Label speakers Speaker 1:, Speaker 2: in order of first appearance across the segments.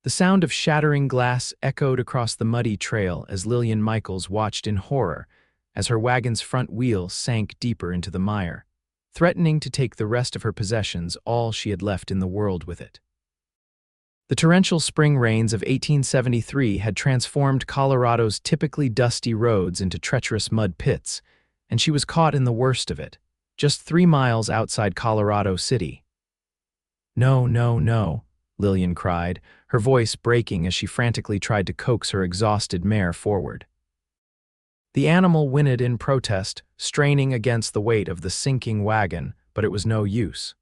Speaker 1: The sound of shattering glass echoed across the muddy trail as Lillian Michaels watched in horror as her wagon's front wheel sank deeper into the mire, threatening to take the rest of her possessions, all she had left in the world, with it. The torrential spring rains of 1873 had transformed Colorado's typically dusty roads into treacherous mud pits, and she was caught in the worst of it, just 3 miles outside Colorado City. "No, no, no," Lillian cried, her voice breaking as she frantically tried to coax her exhausted mare forward. The animal whinnied in protest, straining against the weight of the sinking wagon, but it was no use.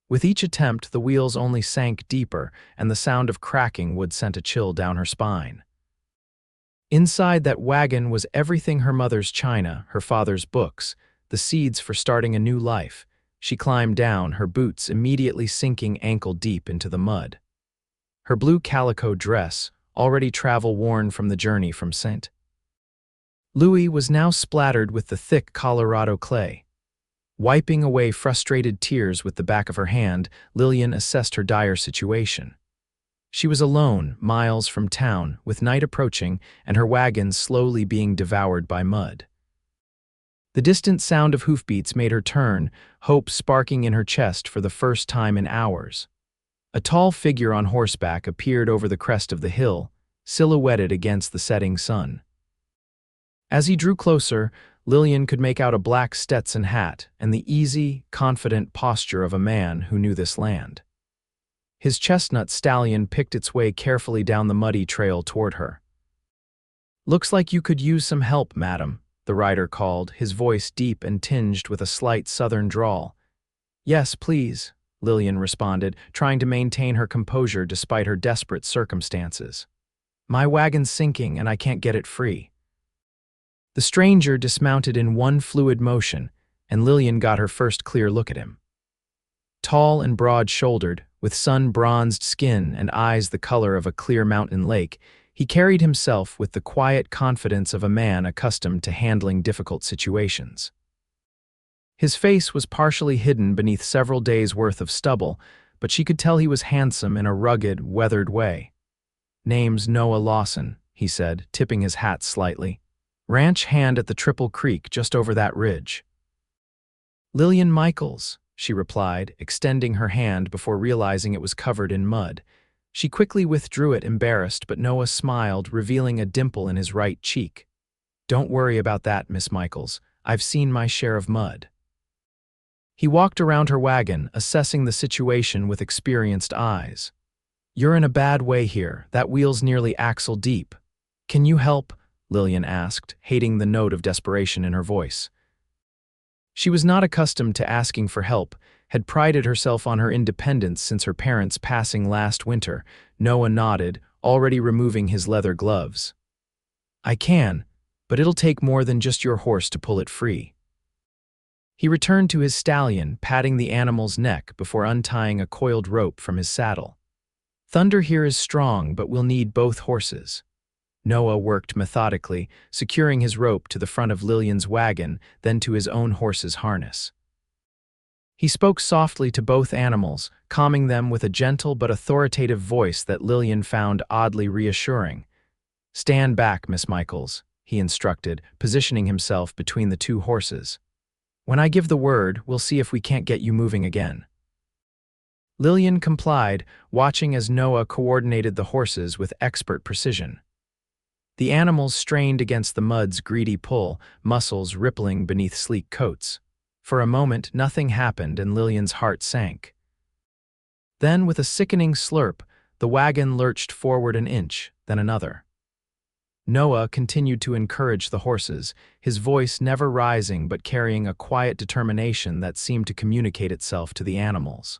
Speaker 1: With each attempt, the wheels only sank deeper, and the sound of cracking wood sent a chill down her spine. Inside that wagon was everything: her mother's china, her father's books, the seeds for starting a new life. She climbed down, her boots immediately sinking ankle-deep into the mud. Her blue calico dress, already travel-worn from the journey from St. Louis, was now splattered with the thick Colorado clay. Wiping away frustrated tears with the back of her hand, Lillian assessed her dire situation. She was alone, miles from town, with night approaching and her wagon slowly being devoured by mud. The distant sound of hoofbeats made her turn, hope sparking in her chest for the first time in hours. A tall figure on horseback appeared over the crest of the hill, silhouetted against the setting sun. As he drew closer, Lillian could make out a black Stetson hat and the easy, confident posture of a man who knew this land. His chestnut stallion picked its way carefully down the muddy trail toward her. "Looks like you could use some help, madam," the rider called, his voice deep and tinged with a slight southern drawl. "Yes, please," Lillian responded, trying to maintain her composure despite her desperate circumstances. "My wagon's sinking and I can't get it free." The stranger dismounted in one fluid motion, and Lillian got her first clear look at him. Tall and broad-shouldered, with sun-bronzed skin and eyes the color of a clear mountain lake, he carried himself with the quiet confidence of a man accustomed to handling difficult situations. His face was partially hidden beneath several days' worth of stubble, but she could tell he was handsome in a rugged, weathered way. "Name's Noah Lawson," he said, tipping his hat slightly. "Ranch hand at the Triple Creek, just over that ridge." "Lillian Michaels," she replied, extending her hand before realizing it was covered in mud. She quickly withdrew it, embarrassed, but Noah smiled, revealing a dimple in his right cheek. "Don't worry about that, Miss Michaels. I've seen my share of mud." He walked around her wagon, assessing the situation with experienced eyes. "You're in a bad way here. That wheel's nearly axle deep. Can you help?" Lillian asked, hating the note of desperation in her voice. She was not accustomed to asking for help, had prided herself on her independence since her parents' passing last winter. Noah nodded, already removing his leather gloves. "I can, but it'll take more than just your horse to pull it free." He returned to his stallion, patting the animal's neck before untying a coiled rope from his saddle. "Thunder here is strong, but we'll need both horses." Noah worked methodically, securing his rope to the front of Lillian's wagon, then to his own horse's harness. He spoke softly to both animals, calming them with a gentle but authoritative voice that Lillian found oddly reassuring. "Stand back, Miss Michaels," he instructed, positioning himself between the two horses. "When I give the word, we'll see if we can't get you moving again." Lillian complied, watching as Noah coordinated the horses with expert precision. The animals strained against the mud's greedy pull, muscles rippling beneath sleek coats. For a moment, nothing happened and Lillian's heart sank. Then, with a sickening slurp, the wagon lurched forward an inch, then another. Noah continued to encourage the horses, his voice never rising but carrying a quiet determination that seemed to communicate itself to the animals.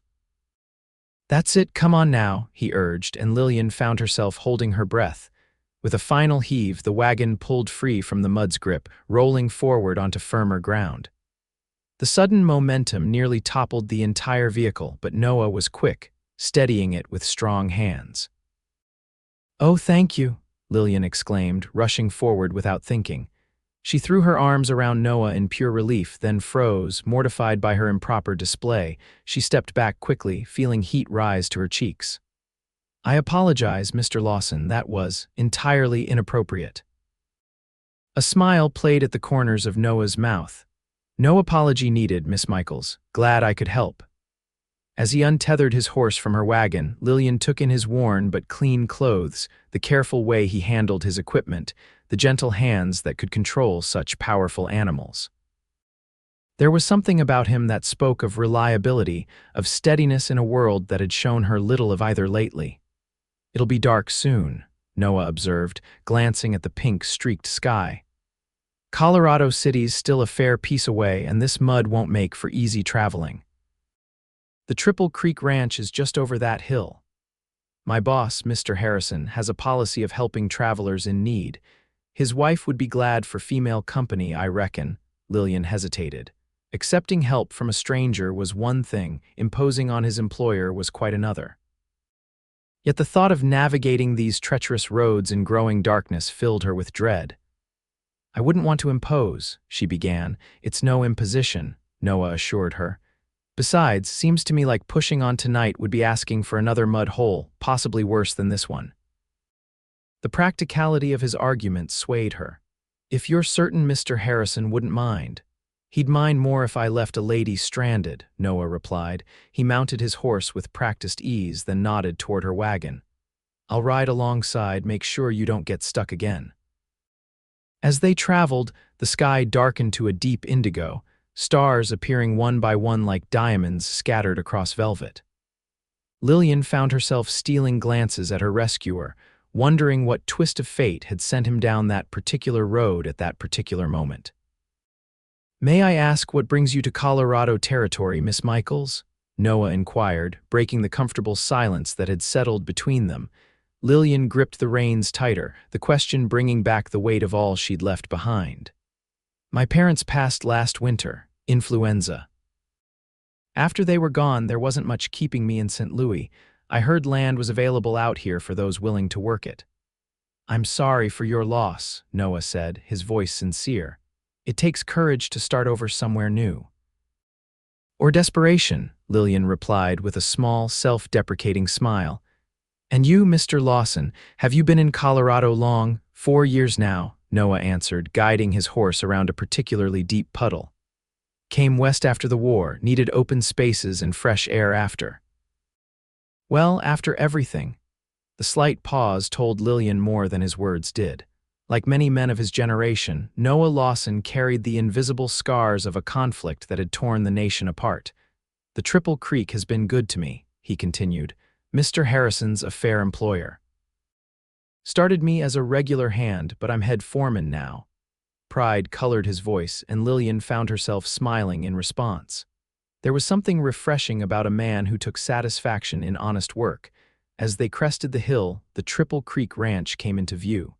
Speaker 1: "That's it, come on now," he urged, and Lillian found herself holding her breath. With a final heave, the wagon pulled free from the mud's grip, rolling forward onto firmer ground. The sudden momentum nearly toppled the entire vehicle, but Noah was quick, steadying it with strong hands. "Oh, thank you," Lillian exclaimed, rushing forward without thinking. She threw her arms around Noah in pure relief, then froze, mortified by her improper display. She stepped back quickly, feeling heat rise to her cheeks. I apologize, Mr. Lawson, that was entirely inappropriate. A smile played at the corners of Noah's mouth. No apology needed, Miss Michaels. Glad I could help. As he untethered his horse from her wagon, Lillian took in his worn but clean clothes, the careful way he handled his equipment, the gentle hands that could control such powerful animals. There was something about him that spoke of reliability, of steadiness in a world that had shown her little of either lately. "It'll be dark soon," Noah observed, glancing at the pink-streaked sky. "Colorado City's still a fair piece away, and this mud won't make for easy traveling. The Triple Creek Ranch is just over that hill. My boss, Mr. Harrison, has a policy of helping travelers in need. His wife would be glad for female company, I reckon." Lillian hesitated. Accepting help from a stranger was one thing, imposing on his employer was quite another. Yet the thought of navigating these treacherous roads in growing darkness filled her with dread. "I wouldn't want to impose," she began. "It's no imposition," Noah assured her. "Besides, seems to me like pushing on tonight would be asking for another mud hole, possibly worse than this one." The practicality of his argument swayed her. "If you're certain Mr. Harrison wouldn't mind." "He'd mind more if I left a lady stranded," Noah replied. He mounted his horse with practiced ease, then nodded toward her wagon. "I'll ride alongside, make sure you don't get stuck again." As they traveled, the sky darkened to a deep indigo, stars appearing one by one like diamonds scattered across velvet. Lillian found herself stealing glances at her rescuer, wondering what twist of fate had sent him down that particular road at that particular moment. "May I ask what brings you to Colorado territory, Miss Michaels?" Noah inquired, breaking the comfortable silence that had settled between them. Lillian gripped the reins tighter, the question bringing back the weight of all she'd left behind. "My parents passed last winter, influenza. After they were gone, there wasn't much keeping me in St. Louis. I heard land was available out here for those willing to work it." "I'm sorry for your loss," Noah said, his voice sincere. "It takes courage to start over somewhere new." "Or desperation," Lillian replied with a small, self-deprecating smile. "And you, Mr. Lawson, have you been in Colorado long?" "4 years now," Noah answered, guiding his horse around a particularly deep puddle. "Came west after the war, needed open spaces and fresh air after." "Well, after everything." The slight pause told Lillian more than his words did. Like many men of his generation, Noah Lawson carried the invisible scars of a conflict that had torn the nation apart. "The Triple Creek has been good to me," he continued. "Mr. Harrison's a fair employer. Started me as a regular hand, but I'm head foreman now." Pride colored his voice, and Lillian found herself smiling in response. There was something refreshing about a man who took satisfaction in honest work. As they crested the hill, the Triple Creek Ranch came into view.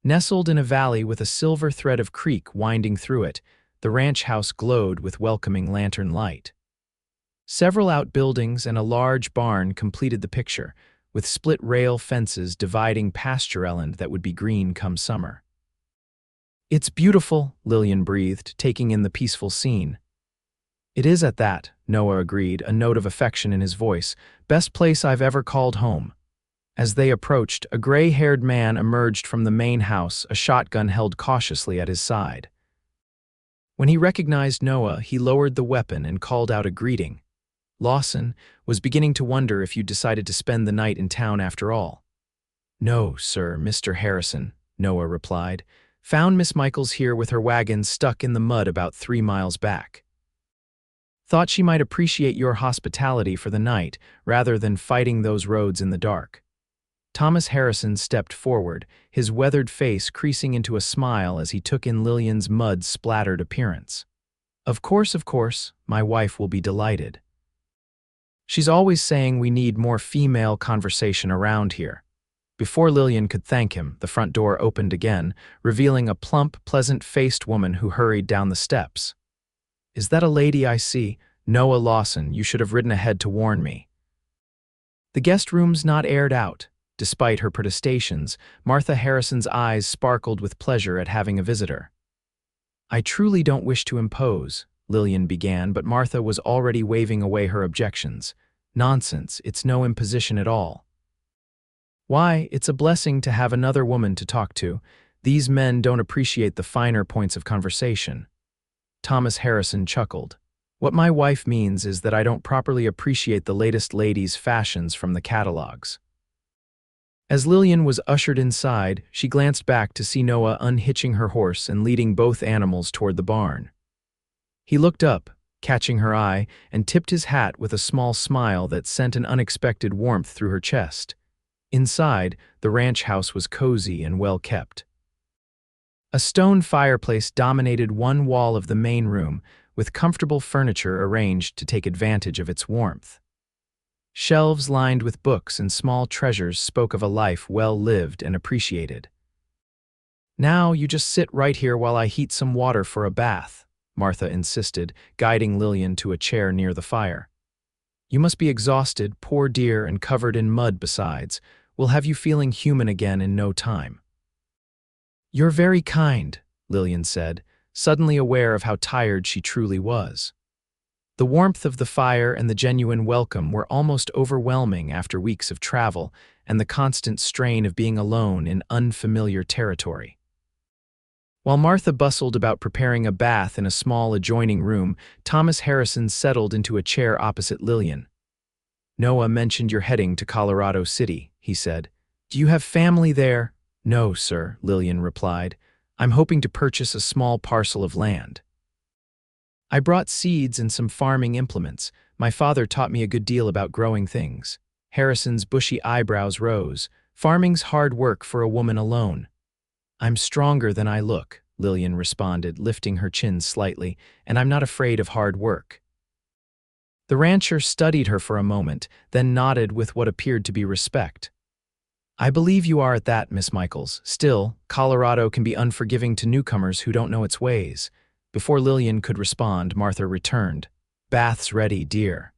Speaker 1: Nestled in a valley with a silver thread of creek winding through it, the ranch house glowed with welcoming lantern light. Several outbuildings and a large barn completed the picture, with split rail fences dividing pastureland that would be green come summer. "It's beautiful," Lillian breathed, taking in the peaceful scene. "It is at that," Noah agreed, a note of affection in his voice. "Best place I've ever called home." As they approached, a gray-haired man emerged from the main house, a shotgun held cautiously at his side. When he recognized Noah, he lowered the weapon and called out a greeting. "Lawson, was beginning to wonder if you'd decided to spend the night in town after all." "No, sir, Mr. Harrison," Noah replied. "Found Miss Michaels here with her wagon stuck in the mud about 3 miles back. Thought she might appreciate your hospitality for the night, rather than fighting those roads in the dark." Thomas Harrison stepped forward, his weathered face creasing into a smile as he took in Lillian's mud-splattered appearance. Of course, my wife will be delighted. She's always saying we need more female conversation around here." Before Lillian could thank him, the front door opened again, revealing a plump, pleasant-faced woman who hurried down the steps. "Is that a lady I see? Noah Lawson, you should have ridden ahead to warn me." The guest room's not aired out. Despite her protestations, Martha Harrison's eyes sparkled with pleasure at having a visitor. "I truly don't wish to impose," Lillian began, but Martha was already waving away her objections. "Nonsense, it's no imposition at all." Why, it's a blessing to have another woman to talk to. These men don't appreciate the finer points of conversation. Thomas Harrison chuckled. What my wife means is that I don't properly appreciate the latest ladies' fashions from the catalogs. As Lillian was ushered inside, she glanced back to see Noah unhitching her horse and leading both animals toward the barn. He looked up, catching her eye, and tipped his hat with a small smile that sent an unexpected warmth through her chest. Inside, the ranch house was cozy and well kept. A stone fireplace dominated one wall of the main room, with comfortable furniture arranged to take advantage of its warmth. Shelves lined with books and small treasures spoke of a life well lived and appreciated. "Now you just sit right here while I heat some water for a bath," Martha insisted, guiding Lillian to a chair near the fire. "You must be exhausted, poor dear, and covered in mud besides. We'll have you feeling human again in no time." "You're very kind," Lillian said, suddenly aware of how tired she truly was. The warmth of the fire and the genuine welcome were almost overwhelming after weeks of travel and the constant strain of being alone in unfamiliar territory. While Martha bustled about preparing a bath in a small adjoining room, Thomas Harrison settled into a chair opposite Lillian. "Noah mentioned you're heading to Colorado City," he said. "Do you have family there?" "No, sir," Lillian replied. "I'm hoping to purchase a small parcel of land. I brought seeds and some farming implements. My father taught me a good deal about growing things." Harrison's bushy eyebrows rose. "Farming's hard work for a woman alone." "I'm stronger than I look," Lillian responded, lifting her chin slightly, "and I'm not afraid of hard work." The rancher studied her for a moment, then nodded with what appeared to be respect. "I believe you are at that, Miss Michaels. Still, Colorado can be unforgiving to newcomers who don't know its ways." Before Lillian could respond, Martha returned. "Bath's ready, dear.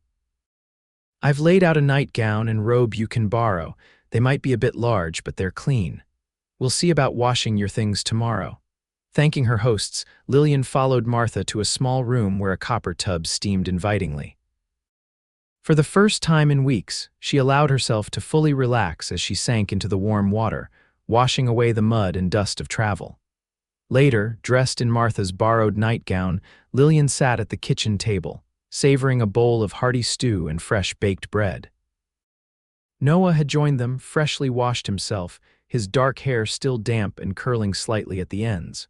Speaker 1: I've laid out a nightgown and robe you can borrow. They might be a bit large, but they're clean. We'll see about washing your things tomorrow." Thanking her hosts, Lillian followed Martha to a small room where a copper tub steamed invitingly. For the first time in weeks, she allowed herself to fully relax as she sank into the warm water, washing away the mud and dust of travel. Later, dressed in Martha's borrowed nightgown, Lillian sat at the kitchen table, savoring a bowl of hearty stew and fresh baked bread. Noah had joined them, freshly washed himself, his dark hair still damp and curling slightly at the ends.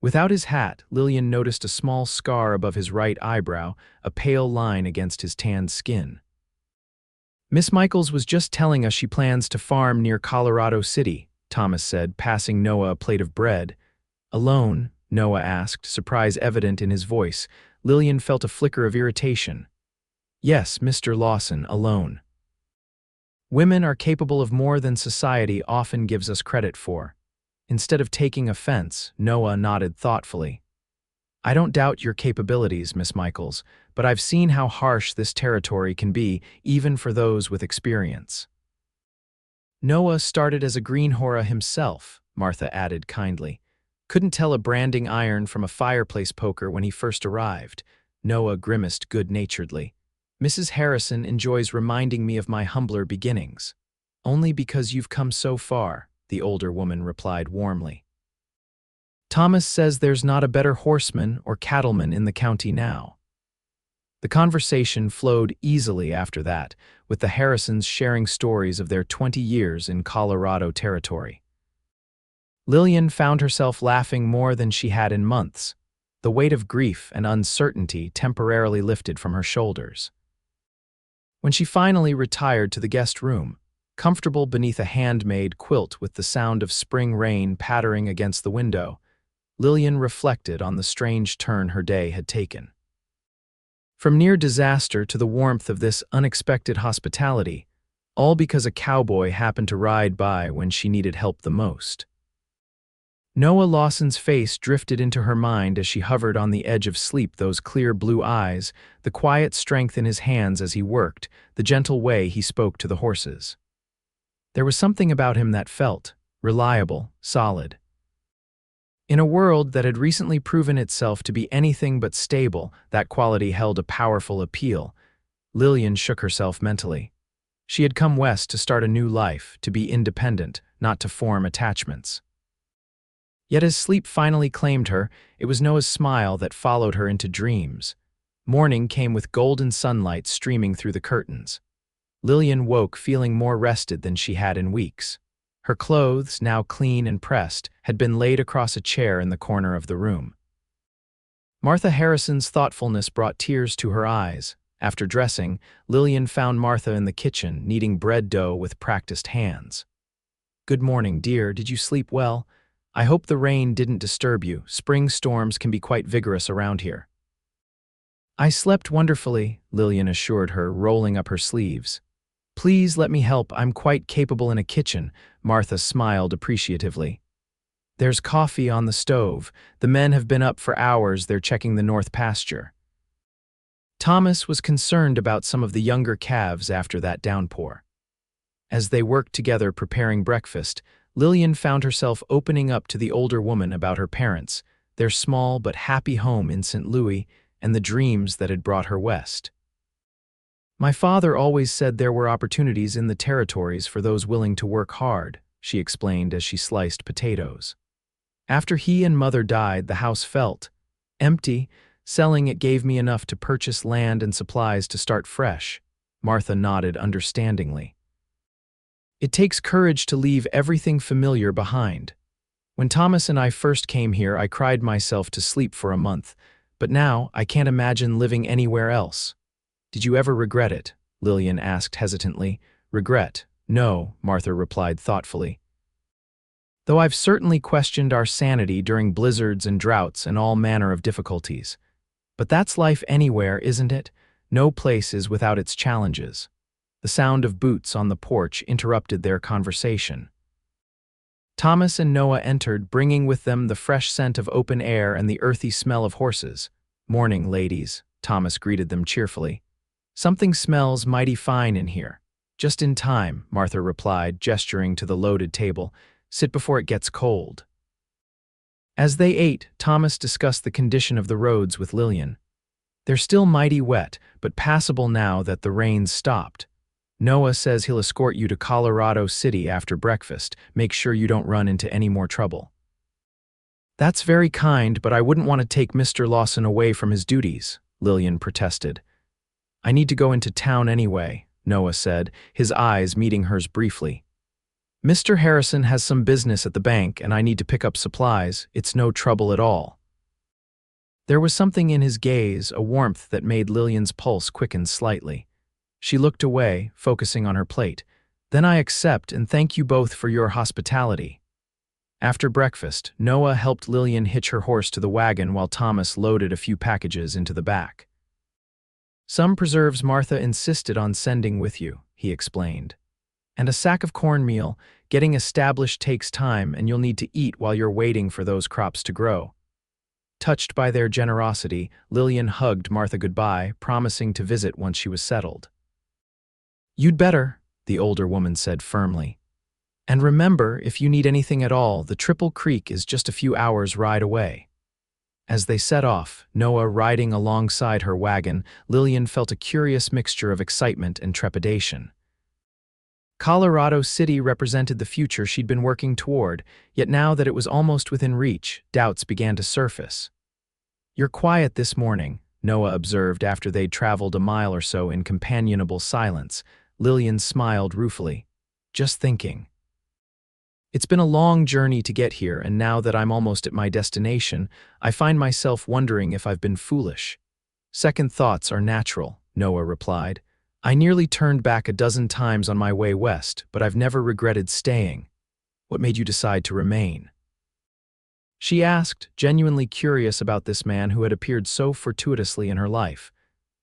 Speaker 1: Without his hat, Lillian noticed a small scar above his right eyebrow, a pale line against his tanned skin. "Miss Michaels was just telling us she plans to farm near Colorado City," Thomas said, passing Noah a plate of bread. "Alone?" Noah asked, surprise evident in his voice. Lillian felt a flicker of irritation. "Yes, Mr. Lawson, alone. Women are capable of more than society often gives us credit for." Instead of taking offense, Noah nodded thoughtfully. "I don't doubt your capabilities, Miss Michaels, but I've seen how harsh this territory can be, even for those with experience." "Noah started as a greenhorror himself," Martha added kindly. "Couldn't tell a branding iron from a fireplace poker when he first arrived." Noah grimaced good-naturedly. "Mrs. Harrison enjoys reminding me of my humbler beginnings." "Only because you've come so far," the older woman replied warmly. "Thomas says there's not a better horseman or cattleman in the county now." The conversation flowed easily after that, with the Harrisons sharing stories of their 20 years in Colorado territory. Lillian found herself laughing more than she had in months. The weight of grief and uncertainty temporarily lifted from her shoulders. When she finally retired to the guest room, comfortable beneath a handmade quilt with the sound of spring rain pattering against the window, Lillian reflected on the strange turn her day had taken. From near disaster to the warmth of this unexpected hospitality, all because a cowboy happened to ride by when she needed help the most. Noah Lawson's face drifted into her mind as she hovered on the edge of sleep, those clear blue eyes, the quiet strength in his hands as he worked, the gentle way he spoke to the horses. There was something about him that felt reliable, solid. In a world that had recently proven itself to be anything but stable, that quality held a powerful appeal. Lillian shook herself mentally. She had come west to start a new life, to be independent, not to form attachments. Yet as sleep finally claimed her, it was Noah's smile that followed her into dreams. Morning came with golden sunlight streaming through the curtains. Lillian woke feeling more rested than she had in weeks. Her clothes, now clean and pressed, had been laid across a chair in the corner of the room. Martha Harrison's thoughtfulness brought tears to her eyes. After dressing, Lillian found Martha in the kitchen, kneading bread dough with practiced hands. "Good morning, dear. Did you sleep well? I hope the rain didn't disturb you. Spring storms can be quite vigorous around here." "I slept wonderfully," Lillian assured her, rolling up her sleeves. "Please let me help. I'm quite capable in a kitchen," Martha smiled appreciatively. "There's coffee on the stove. The men have been up for hours. They're checking the north pasture." Thomas was concerned about some of the younger calves after that downpour. As they worked together preparing breakfast, Lillian found herself opening up to the older woman about her parents, their small but happy home in St. Louis, and the dreams that had brought her west. "My father always said there were opportunities in the territories for those willing to work hard," she explained as she sliced potatoes. "After he and mother died, the house felt empty. Selling it gave me enough to purchase land and supplies to start fresh." Martha nodded understandingly. "It takes courage to leave everything familiar behind. When Thomas and I first came here, I cried myself to sleep for a month, but now I can't imagine living anywhere else." "Did you ever regret it?" Lillian asked hesitantly. "Regret? No," Martha replied thoughtfully. "Though I've certainly questioned our sanity during blizzards and droughts and all manner of difficulties. But that's life anywhere, isn't it? No place is without its challenges." The sound of boots on the porch interrupted their conversation. Thomas and Noah entered, bringing with them the fresh scent of open air and the earthy smell of horses. "Morning, ladies," Thomas greeted them cheerfully. "Something smells mighty fine in here." "Just in time," Martha replied, gesturing to the loaded table. "Sit before it gets cold." As they ate, Thomas discussed the condition of the roads with Lillian. "They're still mighty wet, but passable now that the rain's stopped. Noah says he'll escort you to Colorado City after breakfast. Make sure you don't run into any more trouble." "That's very kind, but I wouldn't want to take Mr. Lawson away from his duties," Lillian protested. "I need to go into town anyway," Noah said, his eyes meeting hers briefly. "Mr. Harrison has some business at the bank and I need to pick up supplies. It's no trouble at all." There was something in his gaze, a warmth that made Lillian's pulse quicken slightly. She looked away, focusing on her plate. "Then I accept and thank you both for your hospitality." After breakfast, Noah helped Lillian hitch her horse to the wagon while Thomas loaded a few packages into the back. "Some preserves Martha insisted on sending with you," he explained. "And a sack of cornmeal. Getting established takes time and you'll need to eat while you're waiting for those crops to grow." Touched by their generosity, Lillian hugged Martha goodbye, promising to visit once she was settled. "You'd better," the older woman said firmly. "And remember, if you need anything at all, the Triple Creek is just a few hours' ride away." As they set off, Noah riding alongside her wagon, Lillian felt a curious mixture of excitement and trepidation. Colorado City represented the future she'd been working toward, yet now that it was almost within reach, doubts began to surface. "You're quiet this morning," Noah observed after they'd traveled a mile or so in companionable silence. Lillian smiled ruefully. "Just thinking. It's been a long journey to get here, and now that I'm almost at my destination, I find myself wondering if I've been foolish." "Second thoughts are natural," Noah replied. "I nearly turned back a dozen times on my way west, but I've never regretted staying. What made you decide to remain?" She asked, genuinely curious about this man who had appeared so fortuitously in her life.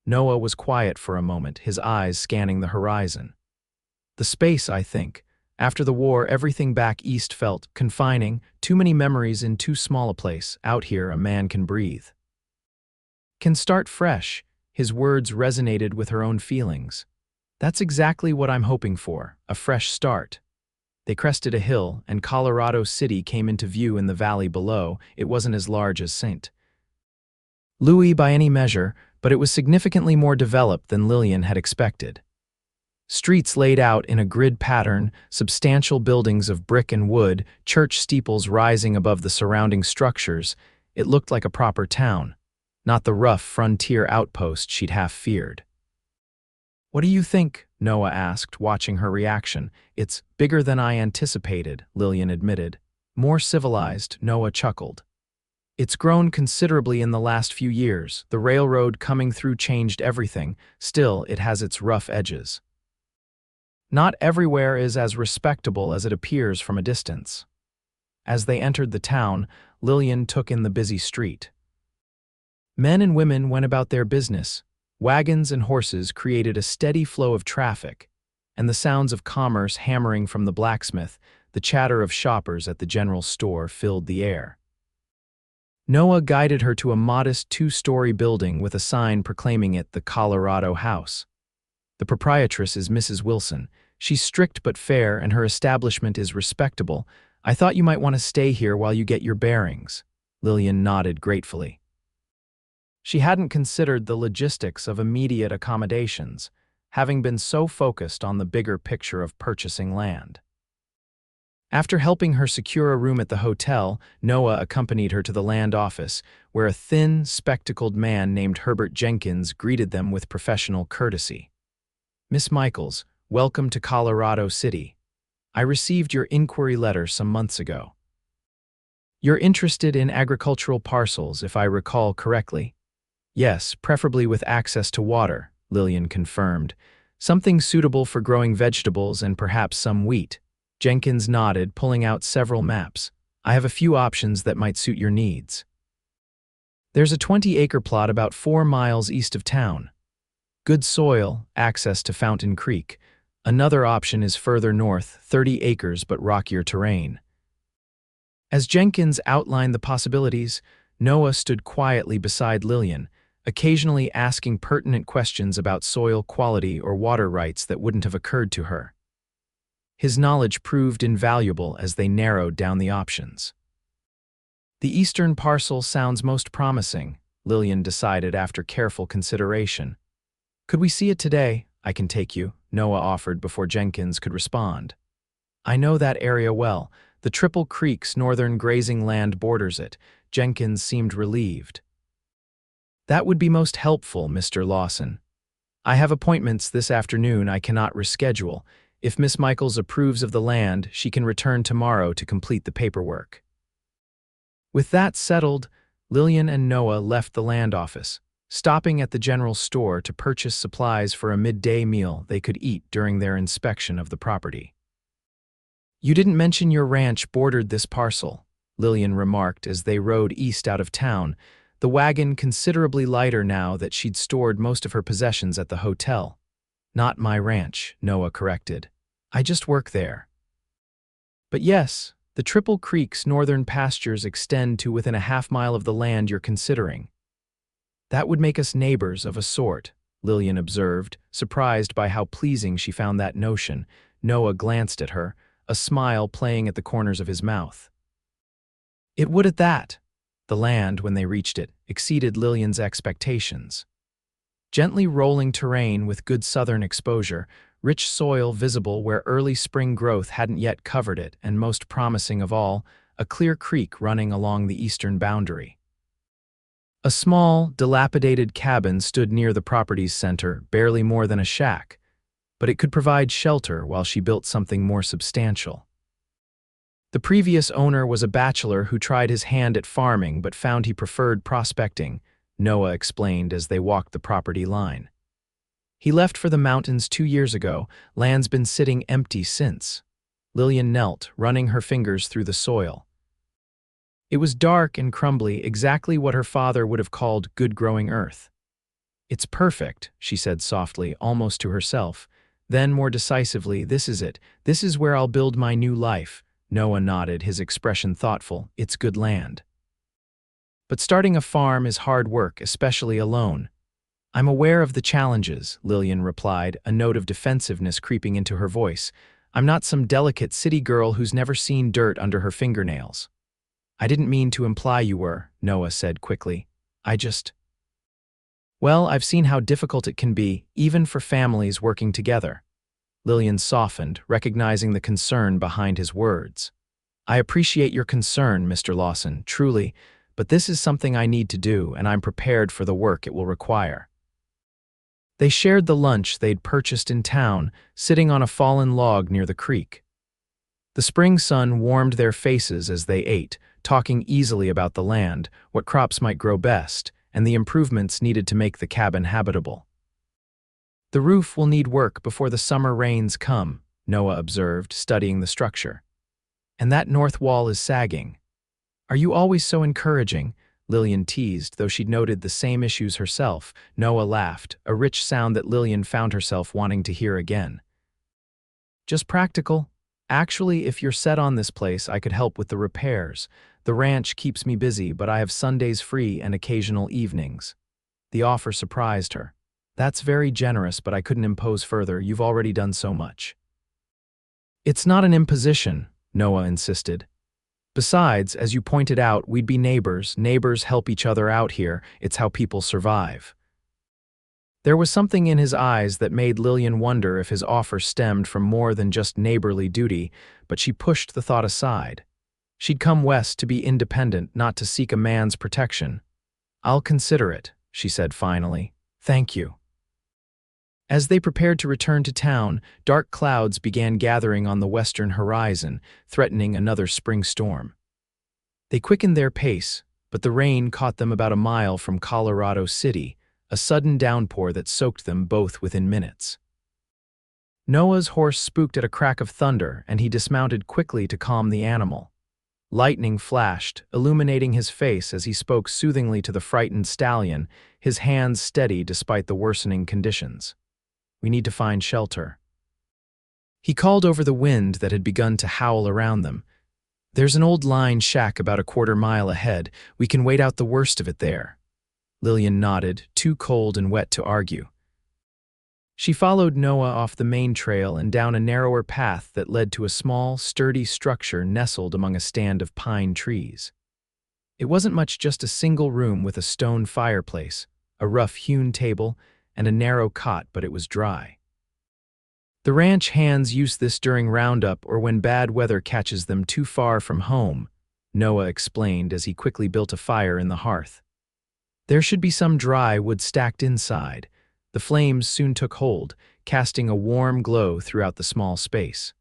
Speaker 1: Noah was quiet for a moment, his eyes scanning the horizon. "The space, I think. After the war, everything back east felt confining, too many memories in too small a place. Out here, a man can breathe. Can start fresh." His words resonated with her own feelings. "That's exactly what I'm hoping for, a fresh start." They crested a hill, and Colorado City came into view in the valley below. It wasn't as large as St. Louis by any measure, but it was significantly more developed than Lillian had expected. Streets laid out in a grid pattern, substantial buildings of brick and wood, church steeples rising above the surrounding structures. It looked like a proper town, not the rough frontier outpost she'd half feared. "What do you think?" Noah asked, watching her reaction. "It's bigger than I anticipated," Lillian admitted. "More civilized," Noah chuckled. "It's grown considerably in the last few years. The railroad coming through changed everything. Still, it has its rough edges. Not everywhere is as respectable as it appears from a distance." As they entered the town, Lillian took in the busy street. Men and women went about their business. Wagons and horses created a steady flow of traffic, and the sounds of commerce hammering from the blacksmith, the chatter of shoppers at the general store filled the air. Noah guided her to a modest two-story building with a sign proclaiming it the Colorado House. "The proprietress is Mrs. Wilson. She's strict but fair, and her establishment is respectable. I thought you might want to stay here while you get your bearings." Lillian nodded gratefully. She hadn't considered the logistics of immediate accommodations, having been so focused on the bigger picture of purchasing land. After helping her secure a room at the hotel, Noah accompanied her to the land office, where a thin, spectacled man named Herbert Jenkins greeted them with professional courtesy. "Miss Michaels, welcome to Colorado City. I received your inquiry letter some months ago. You're interested in agricultural parcels, if I recall correctly." "Yes, preferably with access to water," Lillian confirmed. "Something suitable for growing vegetables and perhaps some wheat." Jenkins nodded, pulling out several maps. "I have a few options that might suit your needs. There's a 20-acre plot about 4 miles east of town. Good soil, access to Fountain Creek. Another option is further north, 30 acres but rockier terrain." As Jenkins outlined the possibilities, Noah stood quietly beside Lillian, occasionally asking pertinent questions about soil quality or water rights that wouldn't have occurred to her. His knowledge proved invaluable as they narrowed down the options. "The eastern parcel sounds most promising," Lillian decided after careful consideration. "Could we see it today?" "I can take you," Noah offered before Jenkins could respond. "I know that area well. The Triple Creek's northern grazing land borders it." Jenkins seemed relieved. "That would be most helpful, Mr. Lawson. I have appointments this afternoon I cannot reschedule. If Miss Michaels approves of the land, she can return tomorrow to complete the paperwork." With that settled, Lillian and Noah left the land office, stopping at the general store to purchase supplies for a midday meal they could eat during their inspection of the property. "You didn't mention your ranch bordered this parcel," Lillian remarked as they rode east out of town, the wagon considerably lighter now that she'd stored most of her possessions at the hotel. "Not my ranch," Noah corrected. "I just work there." "But yes, the Triple Creek's northern pastures extend to within a half-mile of the land you're considering. That would make us neighbors of a sort," Lillian observed, surprised by how pleasing she found that notion. Noah glanced at her, a smile playing at the corners of his mouth. It would at that. The land, when they reached it, exceeded Lillian's expectations. Gently rolling terrain with good southern exposure, rich soil visible where early spring growth hadn't yet covered it, and most promising of all, a clear creek running along the eastern boundary. A small, dilapidated cabin stood near the property's center, barely more than a shack, but it could provide shelter while she built something more substantial. The previous owner was a bachelor who tried his hand at farming but found he preferred prospecting, Noah explained as they walked the property line. He left for the mountains 2 years ago. Land's been sitting empty since. Lillian knelt, running her fingers through the soil. It was dark and crumbly, exactly what her father would have called good-growing earth. "It's perfect," she said softly, almost to herself. Then, more decisively, "This is it. This is where I'll build my new life." Noah nodded, his expression thoughtful. "It's good land. But starting a farm is hard work, especially alone." "I'm aware of the challenges," Lillian replied, a note of defensiveness creeping into her voice. "I'm not some delicate city girl who's never seen dirt under her fingernails." "I didn't mean to imply you were," Noah said quickly. Well, I've seen how difficult it can be, even for families working together." Lillian softened, recognizing the concern behind his words. I appreciate your concern, Mr. Lawson, truly, but this is something I need to do, and I'm prepared for the work it will require. They shared the lunch they'd purchased in town, sitting on a fallen log near the creek. The spring sun warmed their faces as they ate, talking easily about the land, what crops might grow best, and the improvements needed to make the cabin habitable. The roof will need work before the summer rains come, Noah observed, studying the structure. And that north wall is sagging. Are you always so encouraging? Lillian teased, though she'd noted the same issues herself. Noah laughed, a rich sound that Lillian found herself wanting to hear again. Just practical. Actually, if you're set on this place, I could help with the repairs. The ranch keeps me busy, but I have Sundays free and occasional evenings. The offer surprised her. That's very generous, but I couldn't impose further. You've already done so much. It's not an imposition, Noah insisted. Besides, as you pointed out, we'd be neighbors. Neighbors help each other out here. It's how people survive. There was something in his eyes that made Lillian wonder if his offer stemmed from more than just neighborly duty, but she pushed the thought aside. She'd come west to be independent, not to seek a man's protection. I'll consider it, she said finally. Thank you. As they prepared to return to town, dark clouds began gathering on the western horizon, threatening another spring storm. They quickened their pace, but the rain caught them about a mile from Colorado City, a sudden downpour that soaked them both within minutes. Noah's horse spooked at a crack of thunder, and he dismounted quickly to calm the animal. Lightning flashed, illuminating his face as he spoke soothingly to the frightened stallion, his hands steady despite the worsening conditions. We need to find shelter. He called over the wind that had begun to howl around them. There's an old line shack about a quarter-mile ahead. We can wait out the worst of it there. Lillian nodded, too cold and wet to argue. She followed Noah off the main trail and down a narrower path that led to a small, sturdy structure nestled among a stand of pine trees. It wasn't much, just a single room with a stone fireplace, a rough-hewn table, and a narrow cot, but it was dry. The ranch hands use this during roundup or when bad weather catches them too far from home, Noah explained as he quickly built a fire in the hearth. There should be some dry wood stacked inside. The flames soon took hold, casting a warm glow throughout the small space.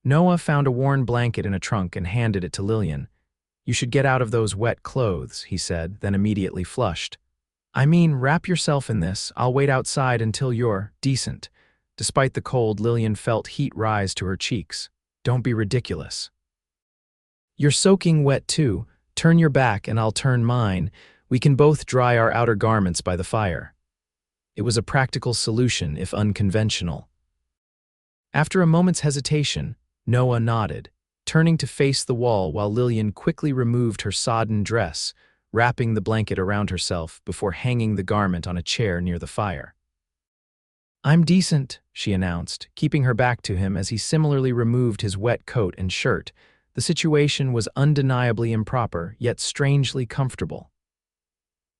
Speaker 1: Noah found a worn blanket in a trunk and handed it to Lillian. You should get out of those wet clothes, he said, then immediately flushed. I mean, wrap yourself in this. I'll wait outside until you're decent. Despite the cold, Lillian felt heat rise to her cheeks. Don't be ridiculous. You're soaking wet too. Turn your back and I'll turn mine. We can both dry our outer garments by the fire. It was a practical solution, if unconventional. After a moment's hesitation, Noah nodded, turning to face the wall while Lillian quickly removed her sodden dress, wrapping the blanket around herself before hanging the garment on a chair near the fire. I'm decent, she announced, keeping her back to him as he similarly removed his wet coat and shirt. The situation was undeniably improper, yet strangely comfortable.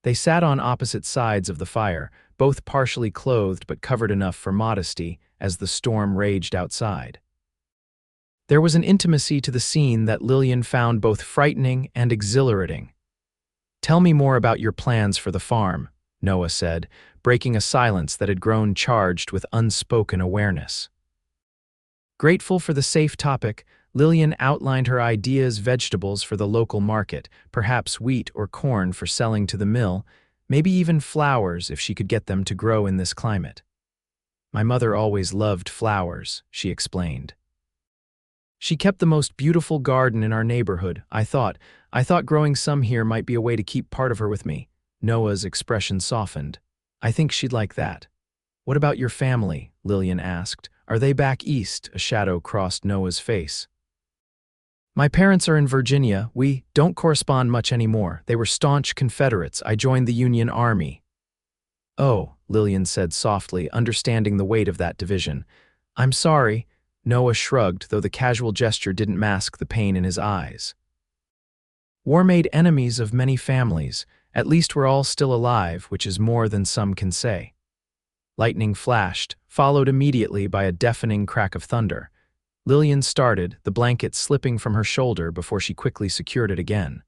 Speaker 1: They sat on opposite sides of the fire, both partially clothed but covered enough for modesty as the storm raged outside. There was an intimacy to the scene that Lillian found both frightening and exhilarating. Tell me more about your plans for the farm, Noah said, breaking a silence that had grown charged with unspoken awareness. Grateful for the safe topic, Lillian outlined her ideas: vegetables for the local market, perhaps wheat or corn for selling to the mill, maybe even flowers if she could get them to grow in this climate. My mother always loved flowers, she explained. She kept the most beautiful garden in our neighborhood. I thought growing some here might be a way to keep part of her with me. Noah's expression softened. I think she'd like that. What about your family? Lillian asked. Are they back east? A shadow crossed Noah's face. My parents are in Virginia. We don't correspond much anymore. They were staunch Confederates. I joined the Union Army. Oh, Lillian said softly, understanding the weight of that division. I'm sorry. Noah shrugged, though the casual gesture didn't mask the pain in his eyes. War made enemies of many families. At least we're all still alive, which is more than some can say. Lightning flashed, followed immediately by a deafening crack of thunder. Lillian started, the blanket slipping from her shoulder before she quickly secured it again.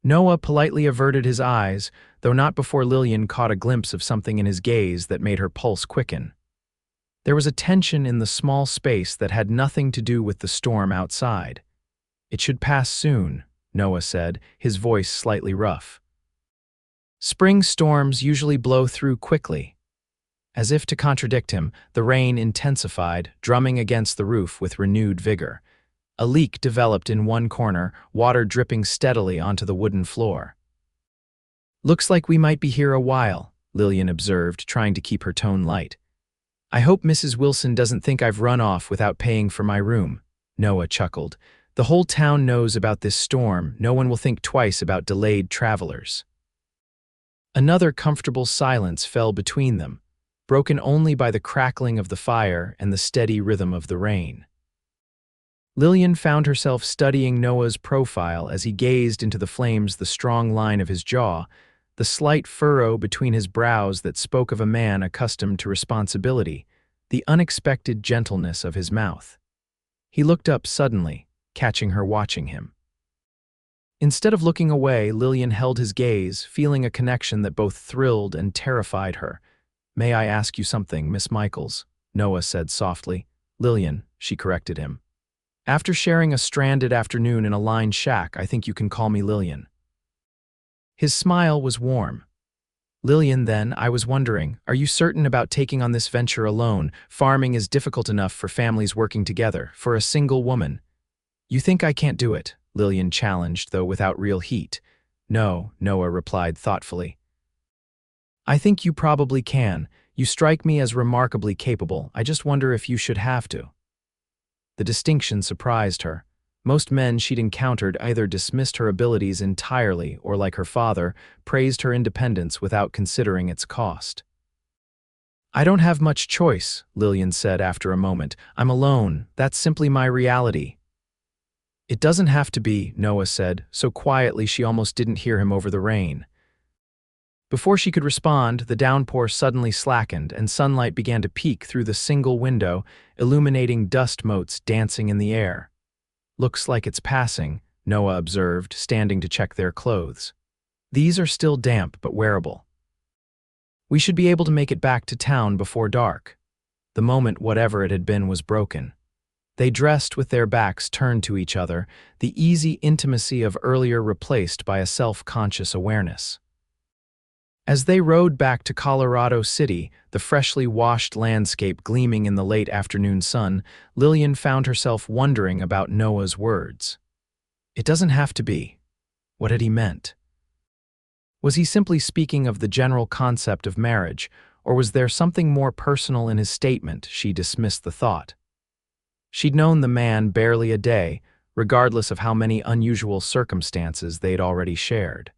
Speaker 1: Noah politely averted his eyes, though not before Lillian caught a glimpse of something in his gaze that made her pulse quicken. There was a tension in the small space that had nothing to do with the storm outside. "It should pass soon," Noah said, his voice slightly rough. "Spring storms usually blow through quickly." As if to contradict him, the rain intensified, drumming against the roof with renewed vigor. A leak developed in one corner, water dripping steadily onto the wooden floor. "Looks like we might be here a while," Lillian observed, trying to keep her tone light. "I hope Mrs. Wilson doesn't think I've run off without paying for my room," Noah chuckled. "The whole town knows about this storm. No one will think twice about delayed travelers." Another comfortable silence fell between them, broken only by the crackling of the fire and the steady rhythm of the rain. Lillian found herself studying Noah's profile as he gazed into the flames, the strong line of his jaw, the slight furrow between his brows that spoke of a man accustomed to responsibility, the unexpected gentleness of his mouth. He looked up suddenly, catching her watching him. Instead of looking away, Lillian held his gaze, feeling a connection that both thrilled and terrified her. "May I ask you something, Miss Michaels?" Noah said softly. "Lillian," she corrected him. "After sharing a stranded afternoon in a lined shack, I think you can call me Lillian." His smile was warm. "Lillian, then, I was wondering, are you certain about taking on this venture alone? Farming is difficult enough for families working together, for a single woman." "You think I can't do it?" Lillian challenged, though without real heat. "No," Noah replied thoughtfully. "I think you probably can. You strike me as remarkably capable. I just wonder if you should have to." The distinction surprised her. Most men she'd encountered either dismissed her abilities entirely or, like her father, praised her independence without considering its cost. "I don't have much choice," Lillian said after a moment. "I'm alone. That's simply my reality." "It doesn't have to be," Noah said, so quietly she almost didn't hear him over the rain. Before she could respond, the downpour suddenly slackened and sunlight began to peek through the single window, illuminating dust motes dancing in the air. "Looks like it's passing," Noah observed, standing to check their clothes. "These are still damp but wearable. We should be able to make it back to town before dark." The moment, whatever it had been, was broken. They dressed with their backs turned to each other, the easy intimacy of earlier replaced by a self-conscious awareness. As they rode back to Colorado City, the freshly washed landscape gleaming in the late afternoon sun, Lillian found herself wondering about Noah's words. It doesn't have to be. What had he meant? Was he simply speaking of the general concept of marriage, or was there something more personal in his statement? She dismissed the thought. She'd known the man barely a day, regardless of how many unusual circumstances they'd already shared.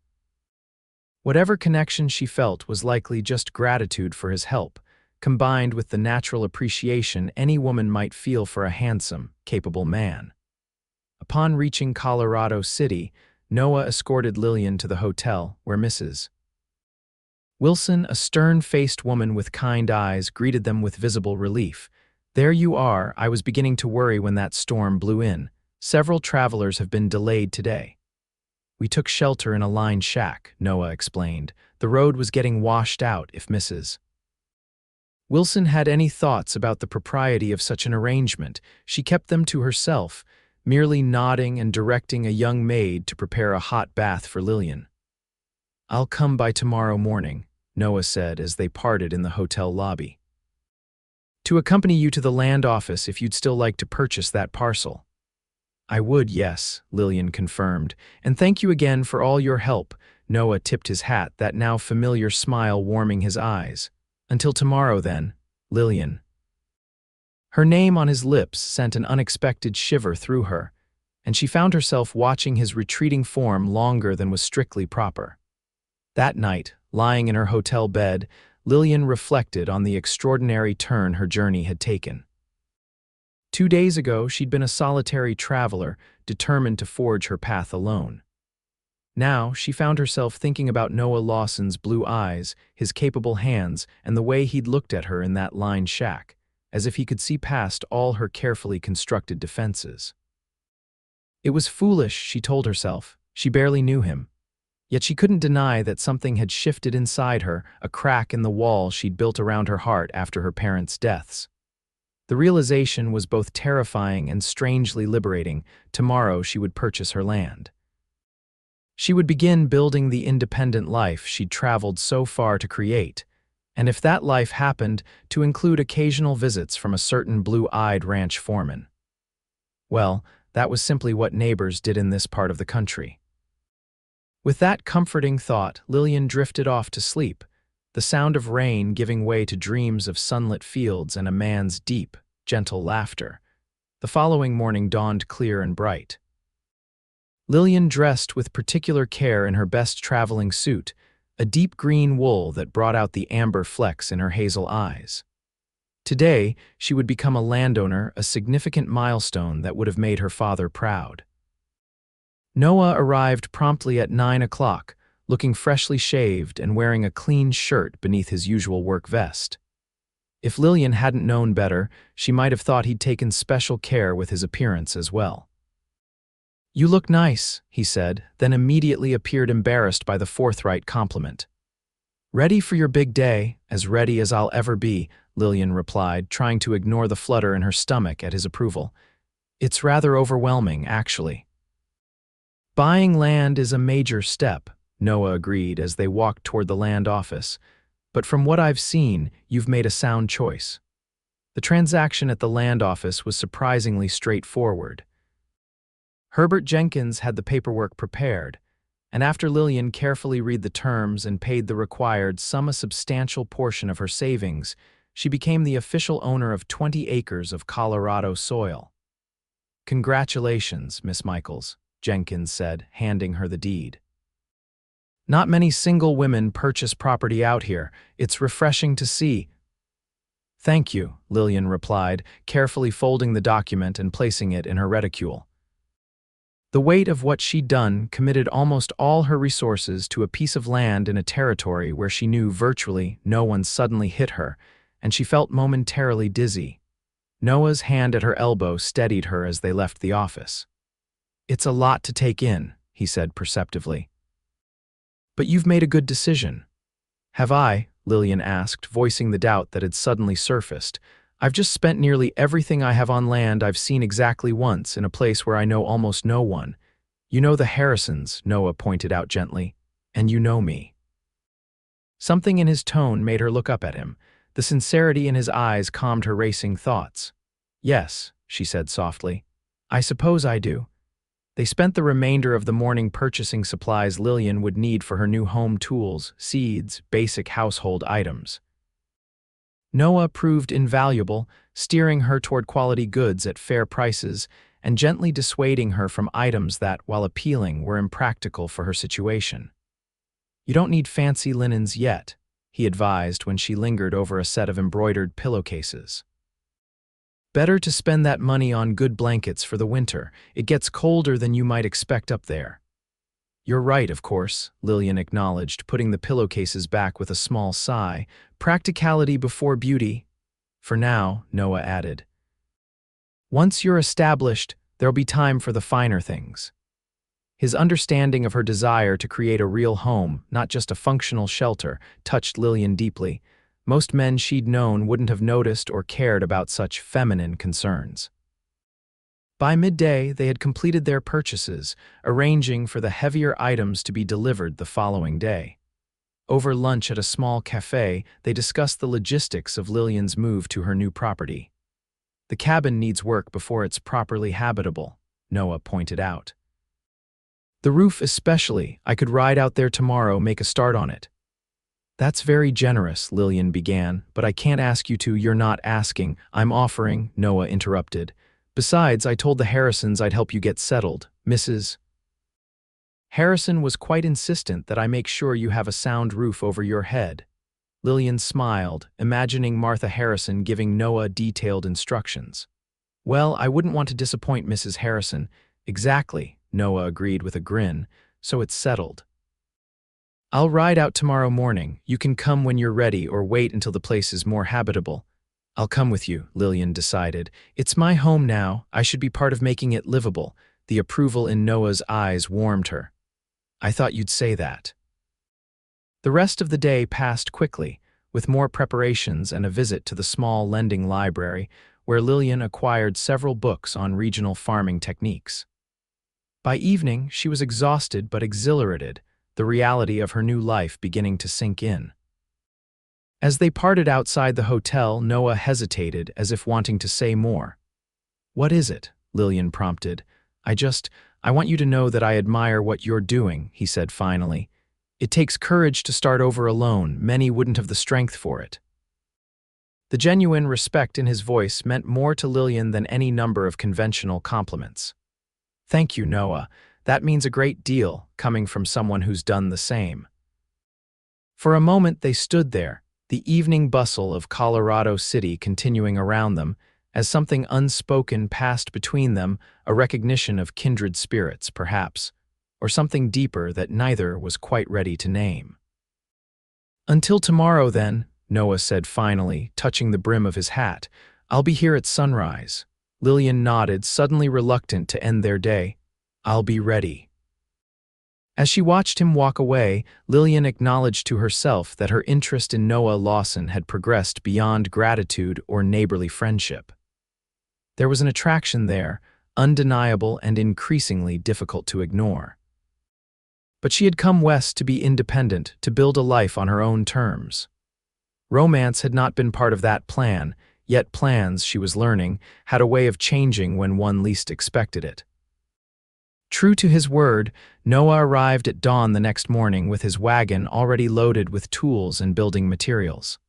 Speaker 1: Whatever connection she felt was likely just gratitude for his help, combined with the natural appreciation any woman might feel for a handsome, capable man. Upon reaching Colorado City, Noah escorted Lillian to the hotel where Mrs. Wilson, a stern-faced woman with kind eyes, greeted them with visible relief. "There you are. I was beginning to worry when that storm blew in. Several travelers have been delayed today." "We took shelter in a lined shack," Noah explained. "The road was getting washed out if Mrs. Wilson had any thoughts about the propriety of such an arrangement. She kept them to herself, merely nodding and directing a young maid to prepare a hot bath for Lillian. "I'll come by tomorrow morning," Noah said as they parted in the hotel lobby. "To accompany you to the land office if you'd still like to purchase that parcel." "I would, yes," Lillian confirmed. "And thank you again for all your help." Noah tipped his hat, that now familiar smile warming his eyes. "Until tomorrow, then, Lillian." Her name on his lips sent an unexpected shiver through her, and she found herself watching his retreating form longer than was strictly proper. That night, lying in her hotel bed, Lillian reflected on the extraordinary turn her journey had taken. 2 days ago, she'd been a solitary traveler, determined to forge her path alone. Now, she found herself thinking about Noah Lawson's blue eyes, his capable hands, and the way he'd looked at her in that lined shack, as if he could see past all her carefully constructed defenses. It was foolish, she told herself. She barely knew him. Yet she couldn't deny that something had shifted inside her, a crack in the wall she'd built around her heart after her parents' deaths. The realization was both terrifying and strangely liberating. Tomorrow she would purchase her land. She would begin building the independent life she'd traveled so far to create, and if that life happened, to include occasional visits from a certain blue-eyed ranch foreman. Well, that was simply what neighbors did in this part of the country. With that comforting thought, Lillian drifted off to sleep, the sound of rain giving way to dreams of sunlit fields and a man's deep, gentle laughter. The following morning dawned clear and bright. Lillian dressed with particular care in her best traveling suit, a deep green wool that brought out the amber flecks in her hazel eyes. Today, she would become a landowner, a significant milestone that would have made her father proud. Noah arrived promptly at 9 o'clock, looking freshly shaved and wearing a clean shirt beneath his usual work vest. If Lillian hadn't known better, she might have thought he'd taken special care with his appearance as well. "You look nice," he said, then immediately appeared embarrassed by the forthright compliment. "Ready for your big day, as ready as I'll ever be," Lillian replied, trying to ignore the flutter in her stomach at his approval. "It's rather overwhelming, actually." "Buying land is a major step," Noah agreed as they walked toward the land office. "But from what I've seen, you've made a sound choice." The transaction at the land office was surprisingly straightforward. Herbert Jenkins had the paperwork prepared, and after Lillian carefully read the terms and paid the required a substantial portion of her savings, she became the official owner of 20 acres of Colorado soil. "Congratulations, Miss Michaels," Jenkins said, handing her the deed. "Not many single women purchase property out here. It's refreshing to see." "Thank you," Lillian replied, carefully folding the document and placing it in her reticule. The weight of what she'd done committed almost all her resources to a piece of land in a territory where she knew virtually no one suddenly hit her, and she felt momentarily dizzy. Noah's hand at her elbow steadied her as they left the office. "It's a lot to take in," he said perceptively. "But you've made a good decision." "Have I?" Lillian asked, voicing the doubt that had suddenly surfaced. "I've just spent nearly everything I have on land I've seen exactly once in a place where I know almost no one. You know the Harrisons," Noah pointed out gently, "and you know me." Something in his tone made her look up at him. The sincerity in his eyes calmed her racing thoughts. "Yes," she said softly. "I suppose I do." They spent the remainder of the morning purchasing supplies Lillian would need for her new home: tools, seeds, basic household items. Noah proved invaluable, steering her toward quality goods at fair prices and gently dissuading her from items that, while appealing, were impractical for her situation. "You don't need fancy linens yet," he advised when she lingered over a set of embroidered pillowcases. "Better to spend that money on good blankets for the winter. It gets colder than you might expect up there." "You're right, of course," Lillian acknowledged, putting the pillowcases back with a small sigh. "Practicality before beauty." "For now," Noah added. "Once you're established, there'll be time for the finer things." His understanding of her desire to create a real home, not just a functional shelter, touched Lillian deeply. Most men she'd known wouldn't have noticed or cared about such feminine concerns. By midday, they had completed their purchases, arranging for the heavier items to be delivered the following day. Over lunch at a small cafe, they discussed the logistics of Lillian's move to her new property. "The cabin needs work before it's properly habitable," Noah pointed out. "The roof especially. I could ride out there tomorrow, make a start on it." "That's very generous," Lillian began, "but I can't ask you to." "You're not asking, I'm offering," Noah interrupted. "Besides, I told the Harrisons I'd help you get settled. Mrs. Harrison was quite insistent that I make sure you have a sound roof over your head." Lillian smiled, imagining Martha Harrison giving Noah detailed instructions. "Well, I wouldn't want to disappoint Mrs. Harrison." "Exactly," Noah agreed with a grin. so it's settled. I'll ride out tomorrow morning. You can come when you're ready or wait until the place is more habitable. I'll come with you, Lillian decided. It's my home now. I should be part of making it livable. The approval in Noah's eyes warmed her. I thought you'd say that. The rest of the day passed quickly, with more preparations and a visit to the small lending library, where Lillian acquired several books on regional farming techniques. By evening, she was exhausted but exhilarated, the reality of her new life beginning to sink in. As they parted outside the hotel, Noah hesitated, as if wanting to say more. "What is it?" Lillian prompted. I want you to know that I admire what you're doing," he said finally. "It takes courage to start over alone. Many wouldn't have the strength for it." The genuine respect in his voice meant more to Lillian than any number of conventional compliments. "Thank you, Noah. That means a great deal, coming from someone who's done the same." For a moment they stood there, the evening bustle of Colorado City continuing around them, as something unspoken passed between them, a recognition of kindred spirits, perhaps, or something deeper that neither was quite ready to name. "Until tomorrow, then," Noah said finally, touching the brim of his hat. "I'll be here at sunrise." Lillian nodded, suddenly reluctant to end their day. "I'll be ready." As she watched him walk away, Lillian acknowledged to herself that her interest in Noah Lawson had progressed beyond gratitude or neighborly friendship. There was an attraction there, undeniable and increasingly difficult to ignore. But she had come west to be independent, to build a life on her own terms. Romance had not been part of that plan, yet plans, she was learning, had a way of changing when one least expected it. True to his word, Noah arrived at dawn the next morning with his wagon already loaded with tools and building materials.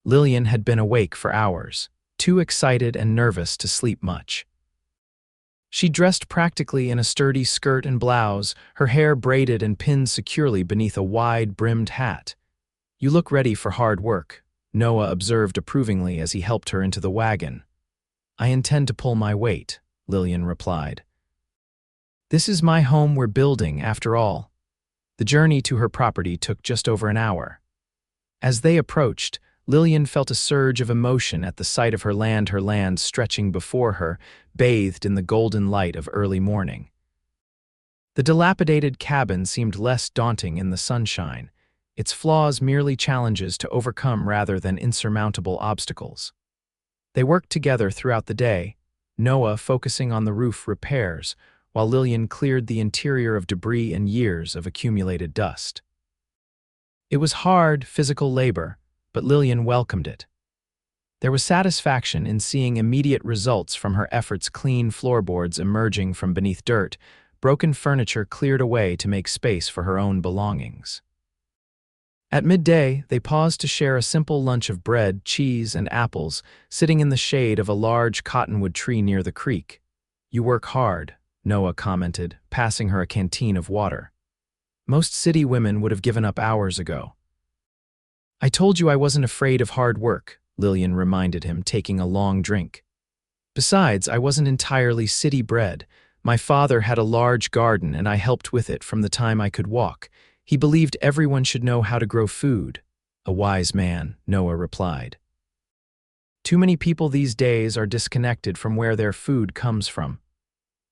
Speaker 1: Lillian had been awake for hours, too excited and nervous to sleep much. She dressed practically in a sturdy skirt and blouse, her hair braided and pinned securely beneath a wide-brimmed hat. "You look ready for hard work," Noah observed approvingly as he helped her into the wagon. "I intend to pull my weight," Lillian replied. "This is my home we're building, after all." The journey to her property took just over an hour. As they approached, Lillian felt a surge of emotion at the sight of her land stretching before her, bathed in the golden light of early morning. The dilapidated cabin seemed less daunting in the sunshine, its flaws merely challenges to overcome rather than insurmountable obstacles. They worked together throughout the day, Noah focusing on the roof repairs, while Lillian cleared the interior of debris and years of accumulated dust. It was hard, physical labor, but Lillian welcomed it. There was satisfaction in seeing immediate results from her efforts: clean floorboards emerging from beneath dirt, broken furniture cleared away to make space for her own belongings. At midday, they paused to share a simple lunch of bread, cheese, and apples, sitting in the shade of a large cottonwood tree near the creek. "You work hard," Noah commented, passing her a canteen of water. "Most city women would have given up hours ago." "I told you I wasn't afraid of hard work," Lillian reminded him, taking a long drink. "Besides, I wasn't entirely city-bred. My father had a large garden and I helped with it from the time I could walk. He believed everyone should know how to grow food." "A wise man," Noah replied. "Too many people these days are disconnected from where their food comes from."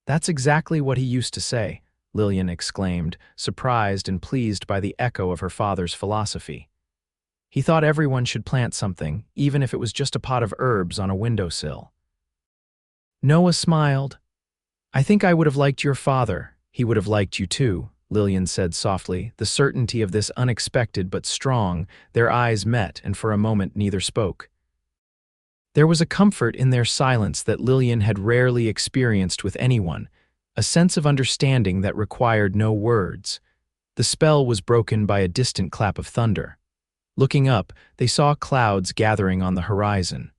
Speaker 1: "That's exactly what he used to say," Lillian exclaimed, surprised and pleased by the echo of her father's philosophy. He thought everyone should plant something, even if it was just a pot of herbs on a windowsill. Noah smiled. "I think I would have liked your father. He would have liked you too," Lillian said softly, the certainty of this unexpected but strong. Their eyes met, and for a moment neither spoke. There was a comfort in their silence that Lillian had rarely experienced with anyone, a sense of understanding that required no words. The spell was broken by a distant clap of thunder. Looking up, they saw clouds gathering on the horizon.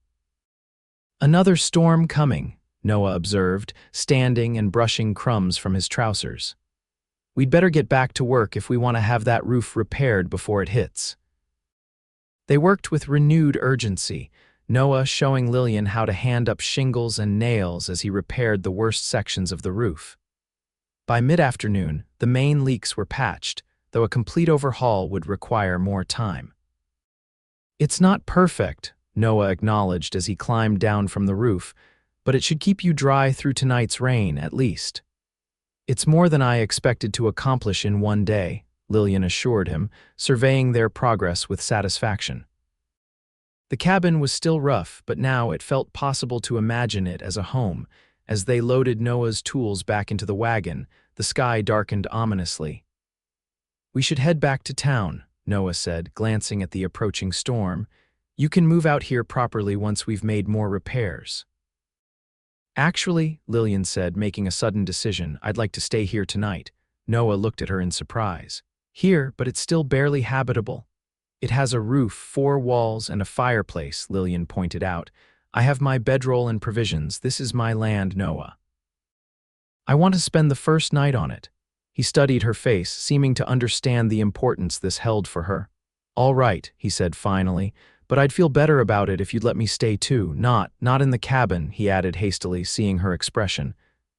Speaker 1: "Another storm coming," Noah observed, standing and brushing crumbs from his trousers. "We'd better get back to work if we want to have that roof repaired before it hits." They worked with renewed urgency, Noah showing Lillian how to hand up shingles and nails as he repaired the worst sections of the roof. By mid-afternoon, the main leaks were patched, though a complete overhaul would require more time. "It's not perfect," Noah acknowledged as he climbed down from the roof, "but it should keep you dry through tonight's rain, at least." "It's more than I expected to accomplish in one day," Lillian assured him, surveying their progress with satisfaction. The cabin was still rough, but now it felt possible to imagine it as a home. As they loaded Noah's tools back into the wagon, the sky darkened ominously. "We should head back to town," Noah said, glancing at the approaching storm. "You can move out here properly once we've made more repairs." "Actually," Lillian said, making a sudden decision, "I'd like to stay here tonight." Noah looked at her in surprise. "Here, but it's still barely habitable." "It has a roof, 4 walls, and a fireplace," Lillian pointed out. "I have my bedroll and provisions. This is my land, Noah. I want to spend the first night on it." He studied her face, seeming to understand the importance this held for her. "All right," he said finally, "but I'd feel better about it if you'd let me stay too. Not in the cabin," he added hastily, seeing her expression.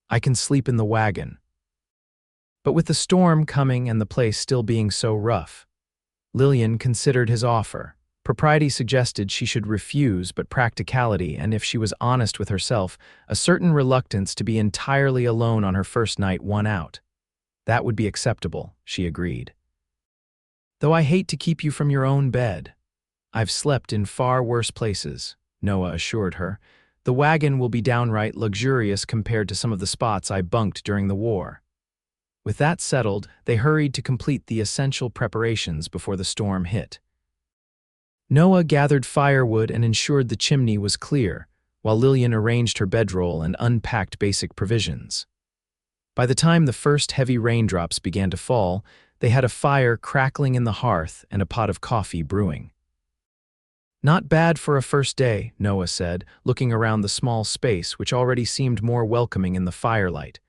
Speaker 1: "I can sleep in the wagon." But with the storm coming and the place still being so rough, Lillian considered his offer. Propriety suggested she should refuse, but practicality, and if she was honest with herself, a certain reluctance to be entirely alone on her first night won out. That would be acceptable, she agreed. "Though I hate to keep you from your own bed. I've slept in far worse places," Noah assured her. "The wagon will be downright luxurious compared to some of the spots I bunked during the war." With that settled, they hurried to complete the essential preparations before the storm hit. Noah gathered firewood and ensured the chimney was clear, while Lillian arranged her bedroll and unpacked basic provisions. By the time the first heavy raindrops began to fall, they had a fire crackling in the hearth and a pot of coffee brewing. "Not bad for a first day," Noah said, looking around the small space which already seemed more welcoming in the firelight.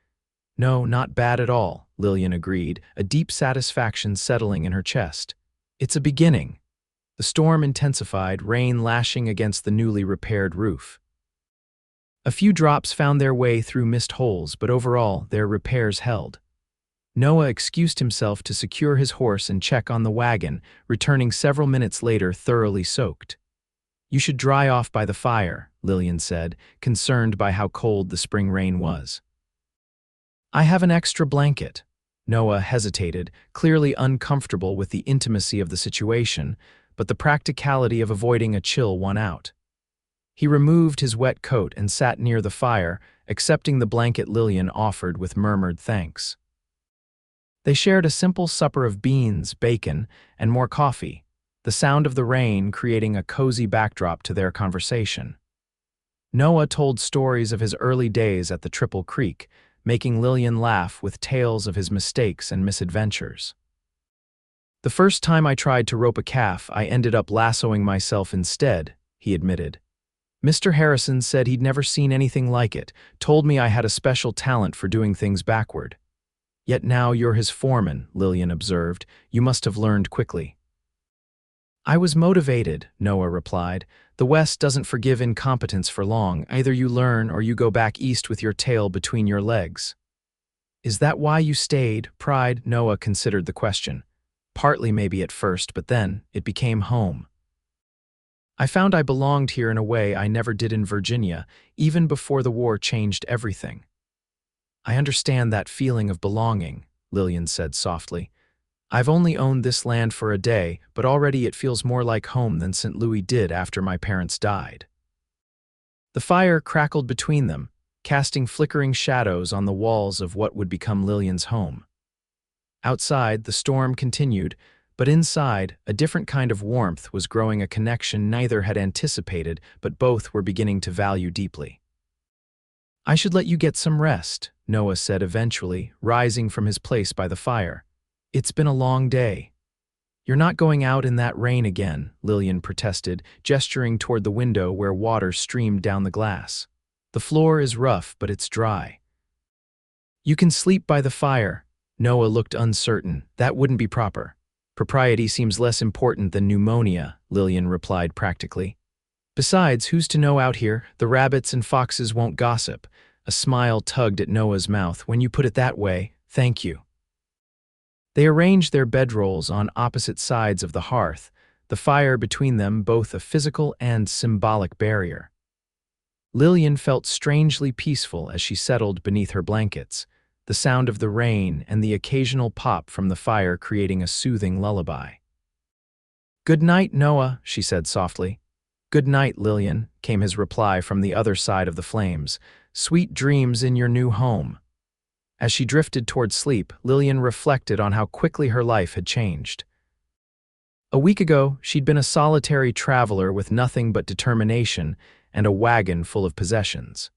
Speaker 1: "No, not bad at all," Lillian agreed, a deep satisfaction settling in her chest. "It's a beginning." The storm intensified, rain lashing against the newly repaired roof. A few drops found their way through mist holes, but overall, their repairs held. Noah excused himself to secure his horse and check on the wagon, returning several minutes later thoroughly soaked. "You should dry off by the fire," Lillian said, concerned by how cold the spring rain was. "I have an extra blanket." Noah hesitated, clearly uncomfortable with the intimacy of the situation, but the practicality of avoiding a chill won out. He removed his wet coat and sat near the fire, accepting the blanket Lillian offered with murmured thanks. They shared a simple supper of beans, bacon, and more coffee, the sound of the rain creating a cozy backdrop to their conversation. Noah told stories of his early days at the Triple Creek, making Lillian laugh with tales of his mistakes and misadventures. "The first time I tried to rope a calf, I ended up lassoing myself instead," he admitted. "Mr. Harrison said he'd never seen anything like it, told me I had a special talent for doing things backward." "Yet now you're his foreman," Lillian observed. "You must have learned quickly." "I was motivated," Noah replied. "The West doesn't forgive incompetence for long. Either you learn or you go back east with your tail between your legs." "Is that why you stayed?" Pride. Noah considered the question. "Partly maybe at first, but then it became home. I found I belonged here in a way I never did in Virginia, even before the war changed everything." "I understand that feeling of belonging," Lillian said softly. "I've only owned this land for a day, but already it feels more like home than St. Louis did after my parents died." The fire crackled between them, casting flickering shadows on the walls of what would become Lillian's home. Outside, the storm continued, but inside, a different kind of warmth was growing, a connection neither had anticipated, but both were beginning to value deeply. "I should let you get some rest," Noah said eventually, rising from his place by the fire. "It's been a long day." "You're not going out in that rain again," Lillian protested, gesturing toward the window where water streamed down the glass. "The floor is rough, but it's dry." "You can sleep by the fire." Noah looked uncertain. "That wouldn't be proper." "Propriety seems less important than pneumonia," Lillian replied practically. "Besides, who's to know out here? The rabbits and foxes won't gossip." A smile tugged at Noah's mouth. "When you put it that way, thank you." They arranged their bedrolls on opposite sides of the hearth, the fire between them both a physical and symbolic barrier. Lillian felt strangely peaceful as she settled beneath her blankets, the sound of the rain and the occasional pop from the fire creating a soothing lullaby. "Good night, Noah," she said softly. "Good night, Lillian," came his reply from the other side of the flames. "Sweet dreams in your new home." As she drifted toward sleep, Lillian reflected on how quickly her life had changed. A week ago, she'd been a solitary traveler with nothing but determination and a wagon full of possessions.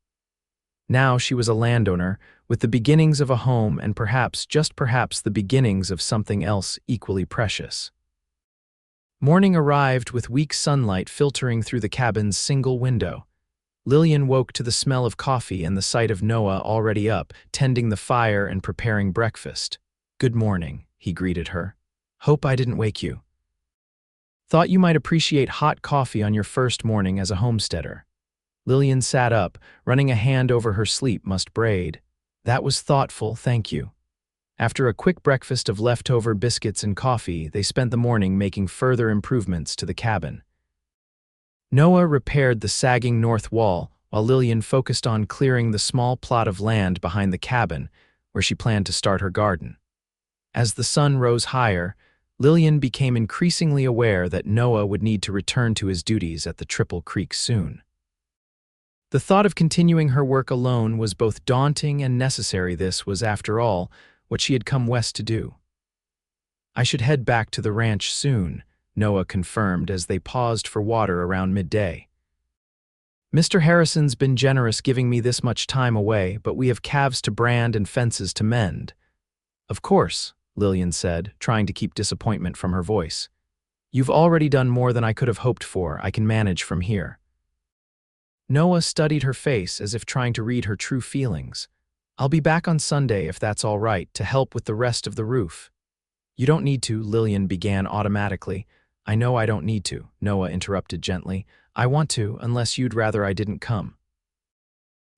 Speaker 1: Now she was a landowner with the beginnings of a home and perhaps, just perhaps, the beginnings of something else equally precious. Morning arrived with weak sunlight filtering through the cabin's single window. Lillian woke to the smell of coffee and the sight of Noah already up, tending the fire and preparing breakfast. "Good morning," he greeted her. "Hope I didn't wake you. Thought you might appreciate hot coffee on your first morning as a homesteader." Lillian sat up, running a hand over her sleep-mussed braid. "That was thoughtful, thank you." After a quick breakfast of leftover biscuits and coffee, they spent the morning making further improvements to the cabin. Noah repaired the sagging north wall, while Lillian focused on clearing the small plot of land behind the cabin, where she planned to start her garden. As the sun rose higher, Lillian became increasingly aware that Noah would need to return to his duties at the Triple Creek soon. The thought of continuing her work alone was both daunting and necessary. This was, after all, what she had come west to do. "I should head back to the ranch soon," Noah confirmed as they paused for water around midday. "Mr. Harrison's been generous giving me this much time away, but we have calves to brand and fences to mend." "Of course," Lillian said, trying to keep disappointment from her voice. "You've already done more than I could have hoped for. I can manage from here." Noah studied her face as if trying to read her true feelings. "I'll be back on Sunday if that's all right, to help with the rest of the roof." "You don't need to," Lillian began automatically. "I know I don't need to," Noah interrupted gently. "I want to, unless you'd rather I didn't come."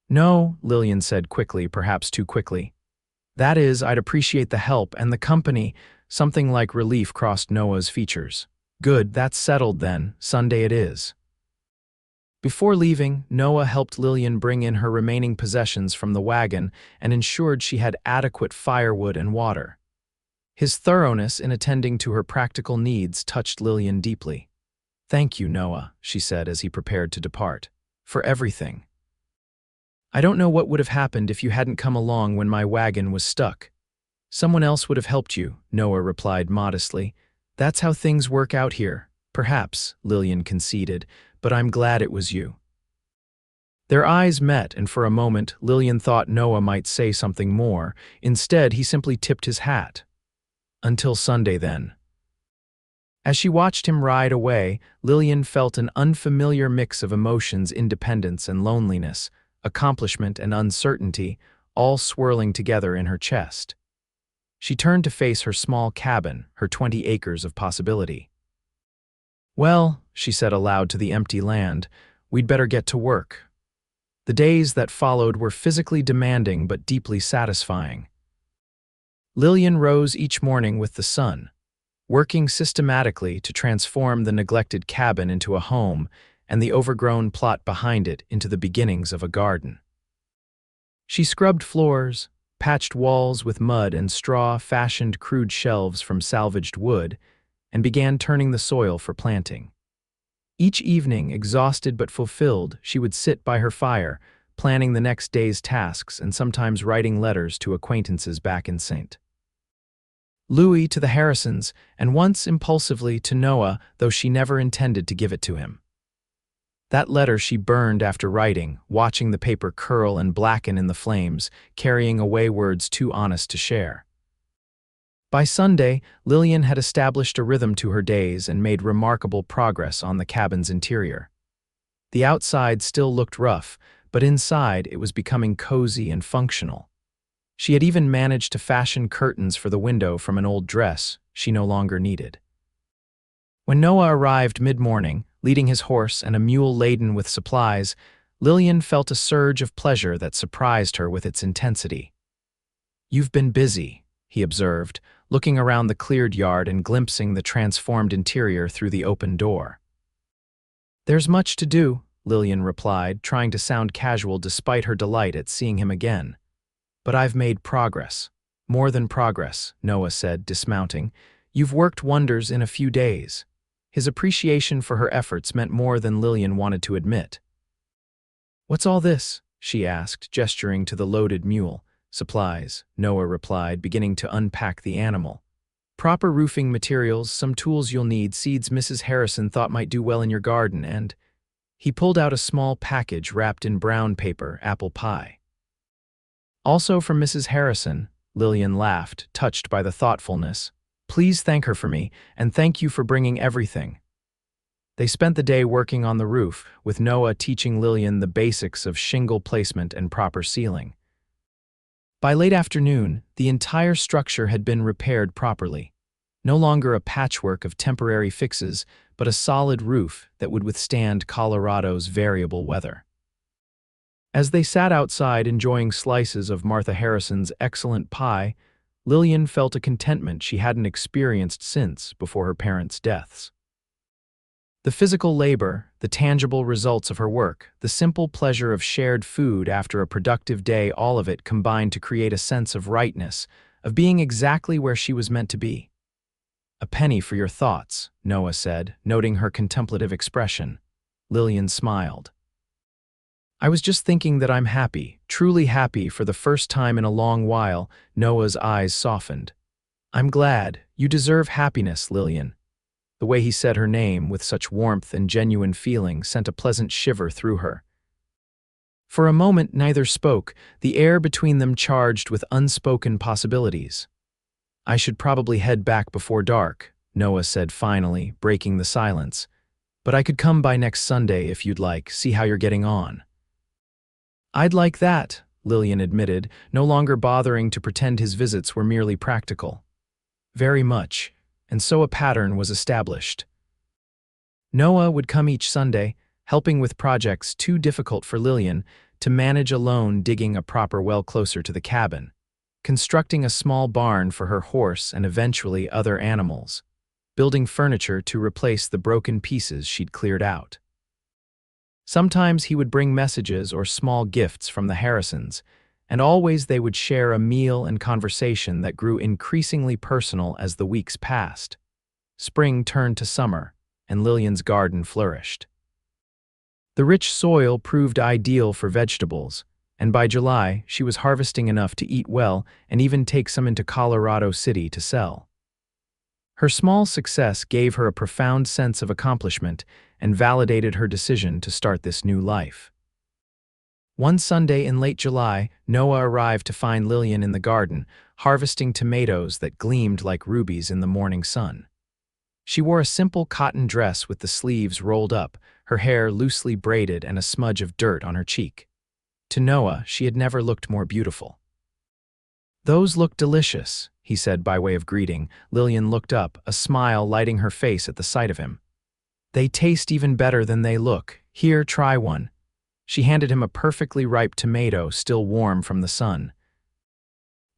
Speaker 1: "No," Lillian said quickly, perhaps too quickly. "That is, I'd appreciate the help and the company." Something like relief crossed Noah's features. "Good, that's settled then. Sunday it is." Before leaving, Noah helped Lillian bring in her remaining possessions from the wagon and ensured she had adequate firewood and water. His thoroughness in attending to her practical needs touched Lillian deeply. "Thank you, Noah," she said as he prepared to depart, "for everything. I don't know what would have happened if you hadn't come along when my wagon was stuck." "Someone else would have helped you," Noah replied modestly. "That's how things work out here." "Perhaps," Lillian conceded, "but I'm glad it was you." Their eyes met, and for a moment, Lillian thought Noah might say something more. Instead, he simply tipped his hat. "Until Sunday, then." As she watched him ride away, Lillian felt an unfamiliar mix of emotions: independence and loneliness, accomplishment and uncertainty, all swirling together in her chest. She turned to face her small cabin, her 20 acres of possibility. "Well," she said aloud to the empty land, "we'd better get to work." The days that followed were physically demanding but deeply satisfying. Lillian rose each morning with the sun, working systematically to transform the neglected cabin into a home and the overgrown plot behind it into the beginnings of a garden. She scrubbed floors, patched walls with mud and straw, fashioned crude shelves from salvaged wood, and began turning the soil for planting. Each evening, exhausted but fulfilled, she would sit by her fire, planning the next day's tasks and sometimes writing letters to acquaintances back in St. Louis, to the Harrisons, and once impulsively to Noah, though she never intended to give it to him. That letter she burned after writing, watching the paper curl and blacken in the flames, carrying away words too honest to share. By Sunday, Lillian had established a rhythm to her days and made remarkable progress on the cabin's interior. The outside still looked rough, but inside it was becoming cozy and functional. She had even managed to fashion curtains for the window from an old dress she no longer needed. When Noah arrived mid-morning, leading his horse and a mule laden with supplies, Lillian felt a surge of pleasure that surprised her with its intensity. "You've been busy," he observed, looking around the cleared yard and glimpsing the transformed interior through the open door. "There's much to do," Lillian replied, trying to sound casual despite her delight at seeing him again. "But I've made progress." "More than progress," Noah said, dismounting. "You've worked wonders in a few days." His appreciation for her efforts meant more than Lillian wanted to admit. "What's all this?" she asked, gesturing to the loaded mule. "Supplies," Noah replied, beginning to unpack the animal. "Proper roofing materials, some tools you'll need, seeds Mrs. Harrison thought might do well in your garden, and—" He pulled out a small package wrapped in brown paper, apple pie. "Also from Mrs. Harrison," Lillian laughed, touched by the thoughtfulness. "Please thank her for me, and thank you for bringing everything." They spent the day working on the roof, with Noah teaching Lillian the basics of shingle placement and proper sealing. By late afternoon, the entire structure had been repaired properly. No longer a patchwork of temporary fixes, but a solid roof that would withstand Colorado's variable weather. As they sat outside enjoying slices of Martha Harrison's excellent pie, Lillian felt a contentment she hadn't experienced since before her parents' deaths. The physical labor, the tangible results of her work, the simple pleasure of shared food after a productive day, all of it combined to create a sense of rightness, of being exactly where she was meant to be. "A penny for your thoughts," Noah said, noting her contemplative expression. Lillian smiled. "I was just thinking that I'm happy, truly happy for the first time in a long while." Noah's eyes softened. "I'm glad. You deserve happiness, Lillian." The way he said her name with such warmth and genuine feeling sent a pleasant shiver through her. For a moment neither spoke, the air between them charged with unspoken possibilities. "I should probably head back before dark," Noah said finally, breaking the silence. "But I could come by next Sunday if you'd like, see how you're getting on." "I'd like that," Lillian admitted, no longer bothering to pretend his visits were merely practical. "Very much." And so a pattern was established. Noah would come each Sunday, helping with projects too difficult for Lillian to manage alone, digging a proper well closer to the cabin, constructing a small barn for her horse and eventually other animals, building furniture to replace the broken pieces she'd cleared out. Sometimes he would bring messages or small gifts from the Harrisons, and always they would share a meal and conversation that grew increasingly personal as the weeks passed. Spring turned to summer, and Lillian's garden flourished. The rich soil proved ideal for vegetables, and by July she was harvesting enough to eat well and even take some into Colorado City to sell. Her small success gave her a profound sense of accomplishment and validated her decision to start this new life. One Sunday in late July, Noah arrived to find Lillian in the garden, harvesting tomatoes that gleamed like rubies in the morning sun. She wore a simple cotton dress with the sleeves rolled up, her hair loosely braided and a smudge of dirt on her cheek. To Noah, she had never looked more beautiful. "Those look delicious," he said by way of greeting. Lillian looked up, a smile lighting her face at the sight of him. "They taste even better than they look. Here, try one." She handed him a perfectly ripe tomato, still warm from the sun.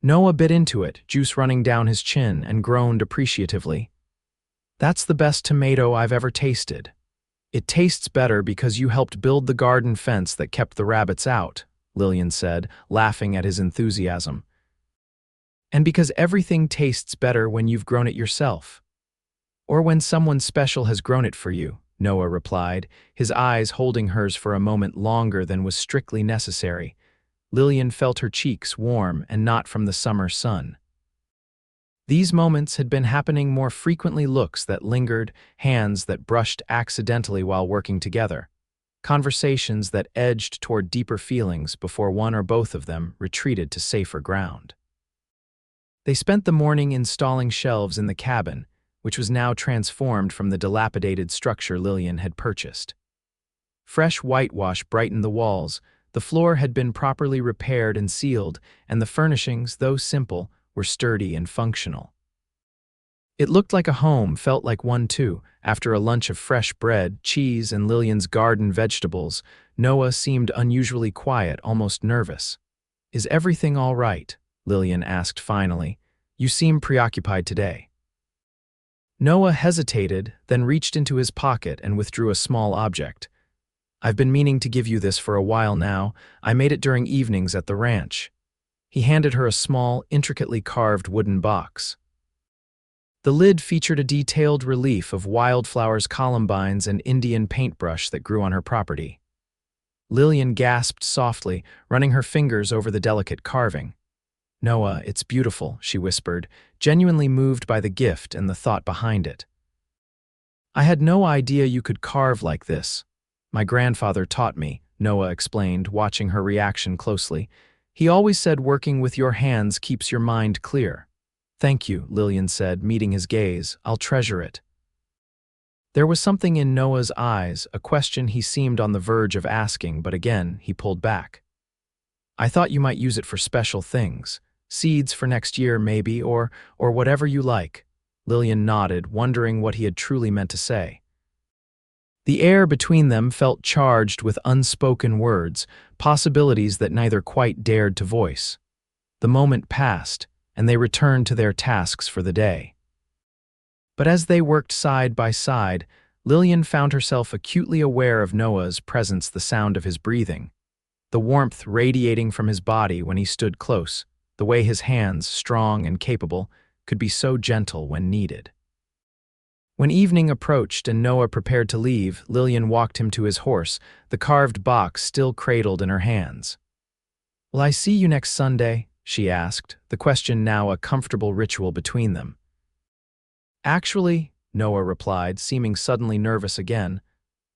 Speaker 1: Noah bit into it, juice running down his chin, and groaned appreciatively. "That's the best tomato I've ever tasted. It tastes better because you helped build the garden fence that kept the rabbits out," Lillian said, laughing at his enthusiasm. "And because everything tastes better when you've grown it yourself. Or when someone special has grown it for you," Noah replied, his eyes holding hers for a moment longer than was strictly necessary. Lillian felt her cheeks warm and not from the summer sun. These moments had been happening more frequently, looks that lingered, hands that brushed accidentally while working together, conversations that edged toward deeper feelings before one or both of them retreated to safer ground. They spent the morning installing shelves in the cabin, which was now transformed from the dilapidated structure Lillian had purchased. Fresh whitewash brightened the walls, the floor had been properly repaired and sealed, and the furnishings, though simple, were sturdy and functional. It looked like a home, felt like one too. After a lunch of fresh bread, cheese, and Lillian's garden vegetables, Noah seemed unusually quiet, almost nervous. "Is everything all right?" Lillian asked finally. "You seem preoccupied today." Noah hesitated, then reached into his pocket and withdrew a small object. "I've been meaning to give you this for a while now. I made it during evenings at the ranch." He handed her a small, intricately carved wooden box. The lid featured a detailed relief of wildflowers, columbines, and Indian paintbrush that grew on her property. Lillian gasped softly, running her fingers over the delicate carving. "Noah, it's beautiful," she whispered, genuinely moved by the gift and the thought behind it. "I had no idea you could carve like this. My grandfather taught me," Noah explained, watching her reaction closely. "He always said working with your hands keeps your mind clear." "Thank you," Lillian said, meeting his gaze. "I'll treasure it." There was something in Noah's eyes, a question he seemed on the verge of asking, but again, he pulled back. "I thought you might use it for special things. Seeds for next year, maybe, or whatever you like." Lillian nodded, wondering what he had truly meant to say. The air between them felt charged with unspoken words, possibilities that neither quite dared to voice. The moment passed, and they returned to their tasks for the day. But as they worked side by side, Lillian found herself acutely aware of Noah's presence, the sound of his breathing, the warmth radiating from his body when he stood close, the way his hands, strong and capable, could be so gentle when needed. When evening approached and Noah prepared to leave, Lillian walked him to his horse, the carved box still cradled in her hands. "Will I see you next Sunday?" she asked, the question now a comfortable ritual between them. "Actually," Noah replied, seeming suddenly nervous again,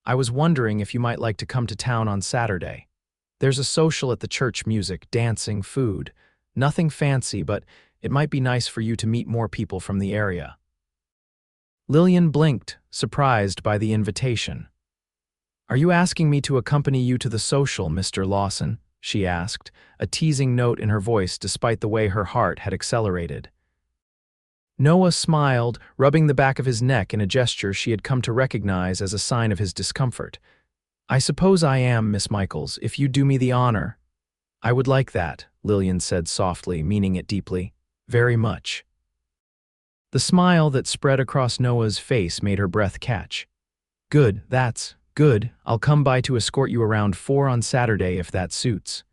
Speaker 1: "I was wondering if you might like to come to town on Saturday. There's a social at the church, music, dancing, food. Nothing fancy, but it might be nice for you to meet more people from the area." Lillian blinked, surprised by the invitation. "Are you asking me to accompany you to the social, Mr. Lawson?" she asked, a teasing note in her voice despite the way her heart had accelerated. Noah smiled, rubbing the back of his neck in a gesture she had come to recognize as a sign of his discomfort. "I suppose I am, Miss Michaels, if you do me the honor." "I would like that," Lillian said softly, meaning it deeply. "Very much." The smile that spread across Noah's face made her breath catch. "Good, that's good. I'll come by to escort you around 4 on Saturday if that suits."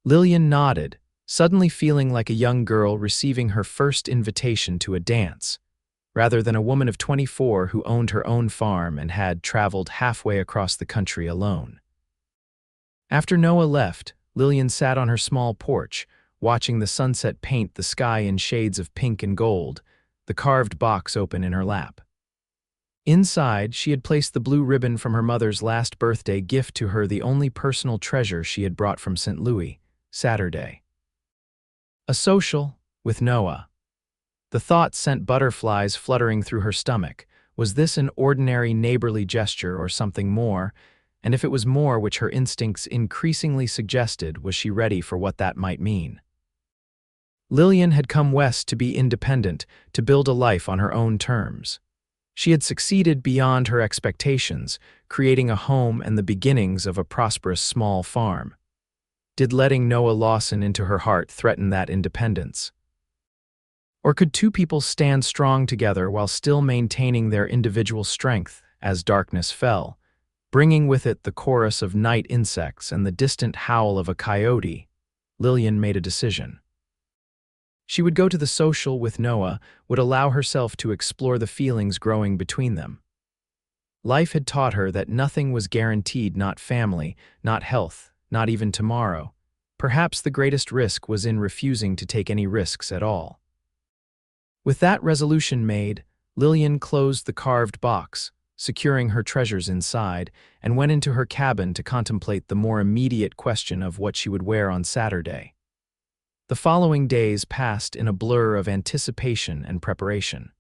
Speaker 1: Lillian nodded, suddenly feeling like a young girl receiving her first invitation to a dance, rather than a woman of 24 who owned her own farm and had traveled halfway across the country alone. After Noah left, Lillian sat on her small porch, watching the sunset paint the sky in shades of pink and gold, the carved box open in her lap. Inside, she had placed the blue ribbon from her mother's last birthday gift to her, the only personal treasure she had brought from St. Louis, Saturday. A social with Noah. The thought sent butterflies fluttering through her stomach. Was this an ordinary neighborly gesture or something more? And if it was more, which her instincts increasingly suggested, was she ready for what that might mean? Lillian had come west to be independent, to build a life on her own terms. She had succeeded beyond her expectations, creating a home and the beginnings of a prosperous small farm. Did letting Noah Lawson into her heart threaten that independence? Or could two people stand strong together while still maintaining their individual strength as darkness fell, bringing with it the chorus of night insects and the distant howl of a coyote? Lillian made a decision. She would go to the social with Noah, would allow herself to explore the feelings growing between them. Life had taught her that nothing was guaranteed, not family, not health, not even tomorrow. Perhaps the greatest risk was in refusing to take any risks at all. With that resolution made, Lillian closed the carved box, securing her treasures inside, and went into her cabin to contemplate the more immediate question of what she would wear on Saturday. The following days passed in a blur of anticipation and preparation.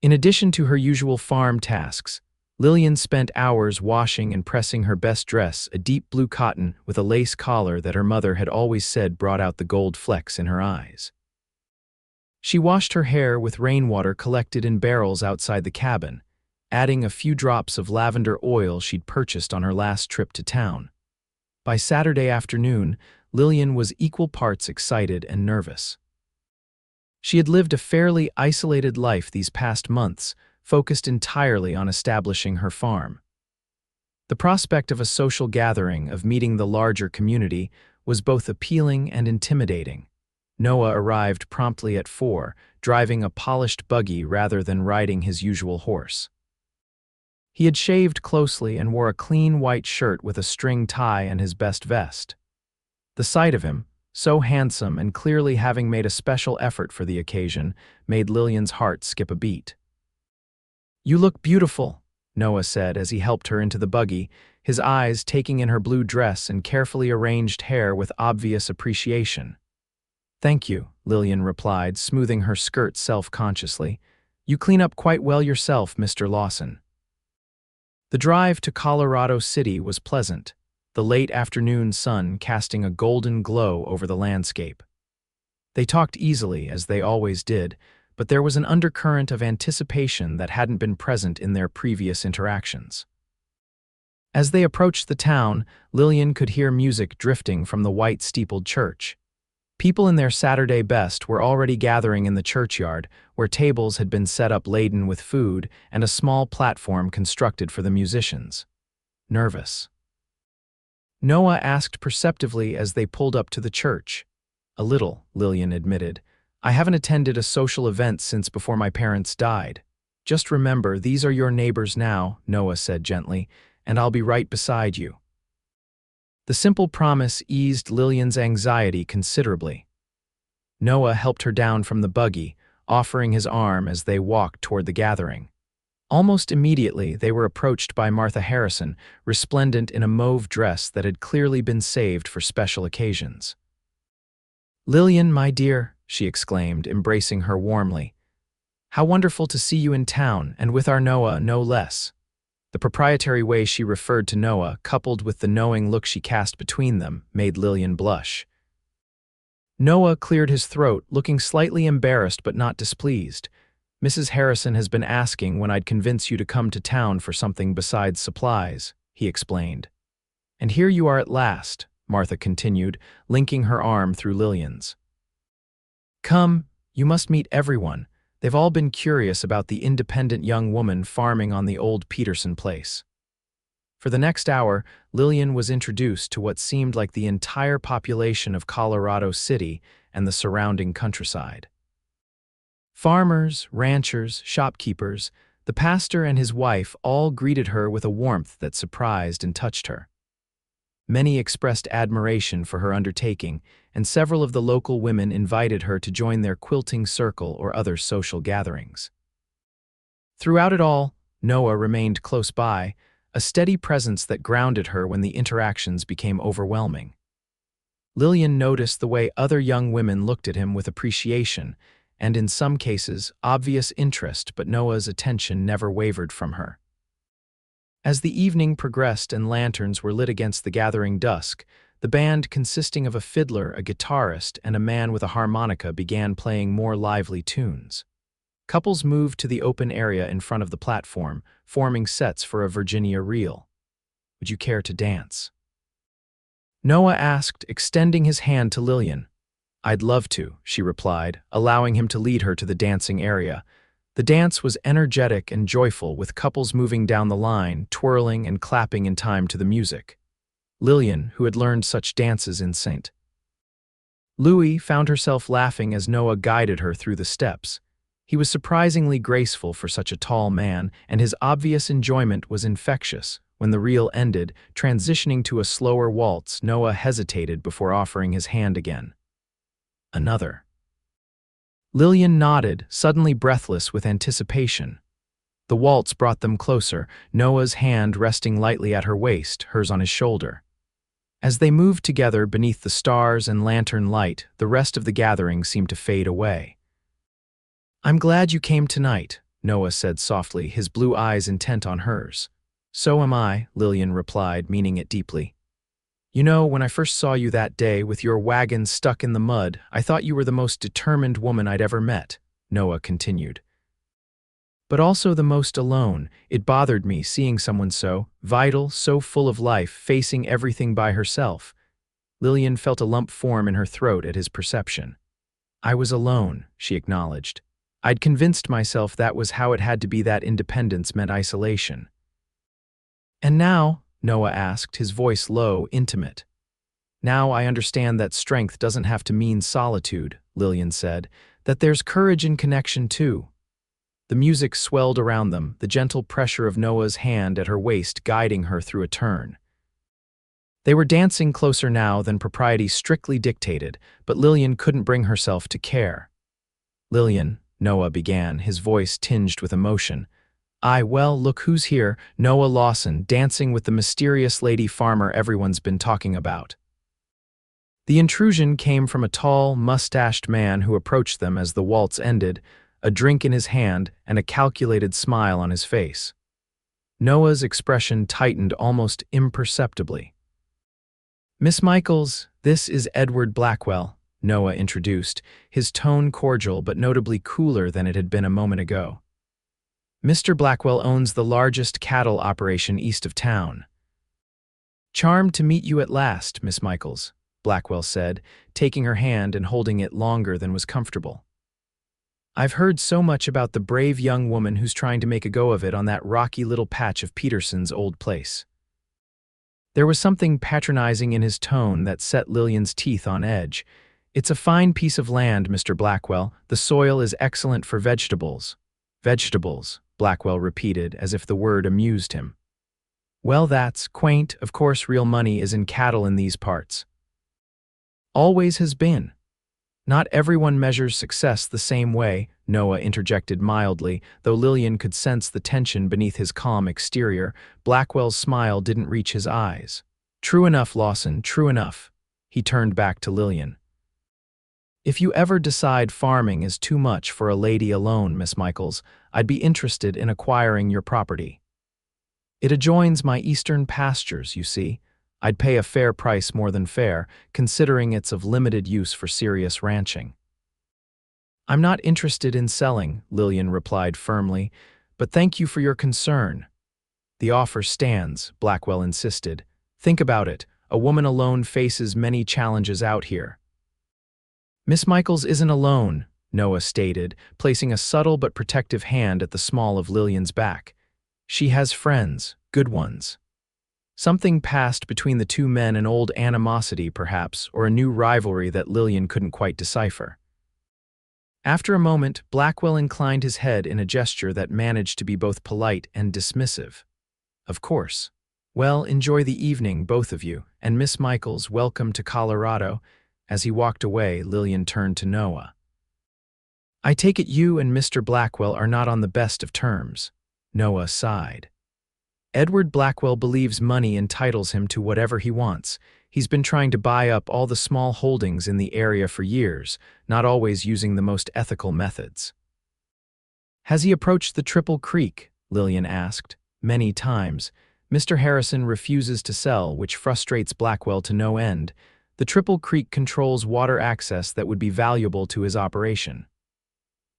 Speaker 1: In addition to her usual farm tasks, Lillian spent hours washing and pressing her best dress, a deep blue cotton with a lace collar that her mother had always said brought out the gold flecks in her eyes. She washed her hair with rainwater collected in barrels outside the cabin, adding a few drops of lavender oil she'd purchased on her last trip to town. By Saturday afternoon, Lillian was equal parts excited and nervous. She had lived a fairly isolated life these past months, focused entirely on establishing her farm. The prospect of a social gathering, of meeting the larger community, was both appealing and intimidating. Noah arrived promptly at 4, driving a polished buggy rather than riding his usual horse. He had shaved closely and wore a clean white shirt with a string tie and his best vest. The sight of him, so handsome and clearly having made a special effort for the occasion, made Lillian's heart skip a beat. "You look beautiful," Noah said as he helped her into the buggy, his eyes taking in her blue dress and carefully arranged hair with obvious appreciation. "Thank you," Lillian replied, smoothing her skirt self-consciously. "You clean up quite well yourself, Mr. Lawson." The drive to Colorado City was pleasant, the late afternoon sun casting a golden glow over the landscape. They talked easily, as they always did, but there was an undercurrent of anticipation that hadn't been present in their previous interactions. As they approached the town, Lillian could hear music drifting from the white-steepled church. People in their Saturday best were already gathering in the churchyard, where tables had been set up laden with food and a small platform constructed for the musicians. "Nervous?" Noah asked perceptively as they pulled up to the church. "A little," Lillian admitted. "I haven't attended a social event since before my parents died." "Just remember, these are your neighbors now," Noah said gently, "and I'll be right beside you." The simple promise eased Lillian's anxiety considerably. Noah helped her down from the buggy, offering his arm as they walked toward the gathering. Almost immediately, they were approached by Martha Harrison, resplendent in a mauve dress that had clearly been saved for special occasions. "Lillian, my dear," she exclaimed, embracing her warmly. "How wonderful to see you in town, and with our Noah, no less." The proprietary way she referred to Noah, coupled with the knowing look she cast between them, made Lillian blush. Noah cleared his throat, looking slightly embarrassed but not displeased. "Mrs. Harrison has been asking when I'd convince you to come to town for something besides supplies," he explained. "And here you are at last," Martha continued, linking her arm through Lillian's. "Come, you must meet everyone. They've all been curious about the independent young woman farming on the old Peterson place." For the next hour, Lillian was introduced to what seemed like the entire population of Colorado City and the surrounding countryside. Farmers, ranchers, shopkeepers, the pastor and his wife all greeted her with a warmth that surprised and touched her. Many expressed admiration for her undertaking, and several of the local women invited her to join their quilting circle or other social gatherings. Throughout it all, Noah remained close by, a steady presence that grounded her when the interactions became overwhelming. Lillian noticed the way other young women looked at him with appreciation, and in some cases, obvious interest, but Noah's attention never wavered from her. As the evening progressed and lanterns were lit against the gathering dusk, the band, consisting of a fiddler, a guitarist, and a man with a harmonica, began playing more lively tunes. Couples moved to the open area in front of the platform, forming sets for a Virginia reel. "Would you care to dance?" Noah asked, extending his hand to Lillian. "I'd love to," she replied, allowing him to lead her to the dancing area. The dance was energetic and joyful, with couples moving down the line, twirling and clapping in time to the music. Lillian, who had learned such dances in St. Louis, found herself laughing as Noah guided her through the steps. He was surprisingly graceful for such a tall man, and his obvious enjoyment was infectious. When the reel ended, transitioning to a slower waltz, Noah hesitated before offering his hand again. "Another." Lillian nodded, suddenly breathless with anticipation. The waltz brought them closer, Noah's hand resting lightly at her waist, hers on his shoulder. As they moved together beneath the stars and lantern light, the rest of the gathering seemed to fade away. "I'm glad you came tonight," Noah said softly, his blue eyes intent on hers. "So am I," Lillian replied, meaning it deeply. "You know, when I first saw you that day with your wagon stuck in the mud, I thought you were the most determined woman I'd ever met," Noah continued. "But also the most alone. It bothered me seeing someone so vital, so full of life, facing everything by herself. Lillian felt a lump form in her throat at his perception. I was alone, she acknowledged. I'd convinced myself that was how it had to be, that independence meant isolation. And now, Noah asked, his voice low, intimate. Now I understand that strength doesn't have to mean solitude, Lillian said, that there's courage in connection too. The music swelled around them, the gentle pressure of Noah's hand at her waist guiding her through a turn. They were dancing closer now than propriety strictly dictated, but Lillian couldn't bring herself to care. Lillian, Noah began, his voice tinged with emotion. Well, look who's here, Noah Lawson, dancing with the mysterious lady farmer everyone's been talking about. The intrusion came from a tall, mustached man who approached them as the waltz ended, a drink in his hand and a calculated smile on his face. Noah's expression tightened almost imperceptibly. Miss Michaels, this is Edward Blackwell, Noah introduced, his tone cordial but notably cooler than it had been a moment ago. Mr. Blackwell owns the largest cattle operation east of town. Charmed to meet you at last, Miss Michaels, Blackwell said, taking her hand and holding it longer than was comfortable. I've heard so much about the brave young woman who's trying to make a go of it on that rocky little patch of Peterson's old place. There was something patronizing in his tone that set Lillian's teeth on edge. It's a fine piece of land, Mr. Blackwell. The soil is excellent for vegetables. Vegetables, Blackwell repeated, as if the word amused him. Well, that's quaint. Of course, real money is in cattle in these parts. Always has been. Not everyone measures success the same way, Noah interjected mildly, though Lillian could sense the tension beneath his calm exterior. Blackwell's smile didn't reach his eyes. True enough, Lawson, true enough. He turned back to Lillian. If you ever decide farming is too much for a lady alone, Miss Michaels, I'd be interested in acquiring your property. It adjoins my eastern pastures, you see. I'd pay a fair price, more than fair, considering it's of limited use for serious ranching. I'm not interested in selling, Lillian replied firmly, but thank you for your concern. The offer stands, Blackwell insisted. Think about it, a woman alone faces many challenges out here. Miss Michaels isn't alone, Noah stated, placing a subtle but protective hand at the small of Lillian's back. She has friends, good ones. Something passed between the two men, an old animosity perhaps, or a new rivalry that Lillian couldn't quite decipher. After a moment, Blackwell inclined his head in a gesture that managed to be both polite and dismissive. Of course. Well, enjoy the evening, both of you, and Miss Michaels, welcome to Colorado. As he walked away, Lillian turned to Noah. I take it you and Mr. Blackwell are not on the best of terms. Noah sighed. Edward Blackwell believes money entitles him to whatever he wants. He's been trying to buy up all the small holdings in the area for years, not always using the most ethical methods. Has he approached the Triple Creek? Lillian asked. Many times. Mr. Harrison refuses to sell, which frustrates Blackwell to no end. The Triple Creek controls water access that would be valuable to his operation.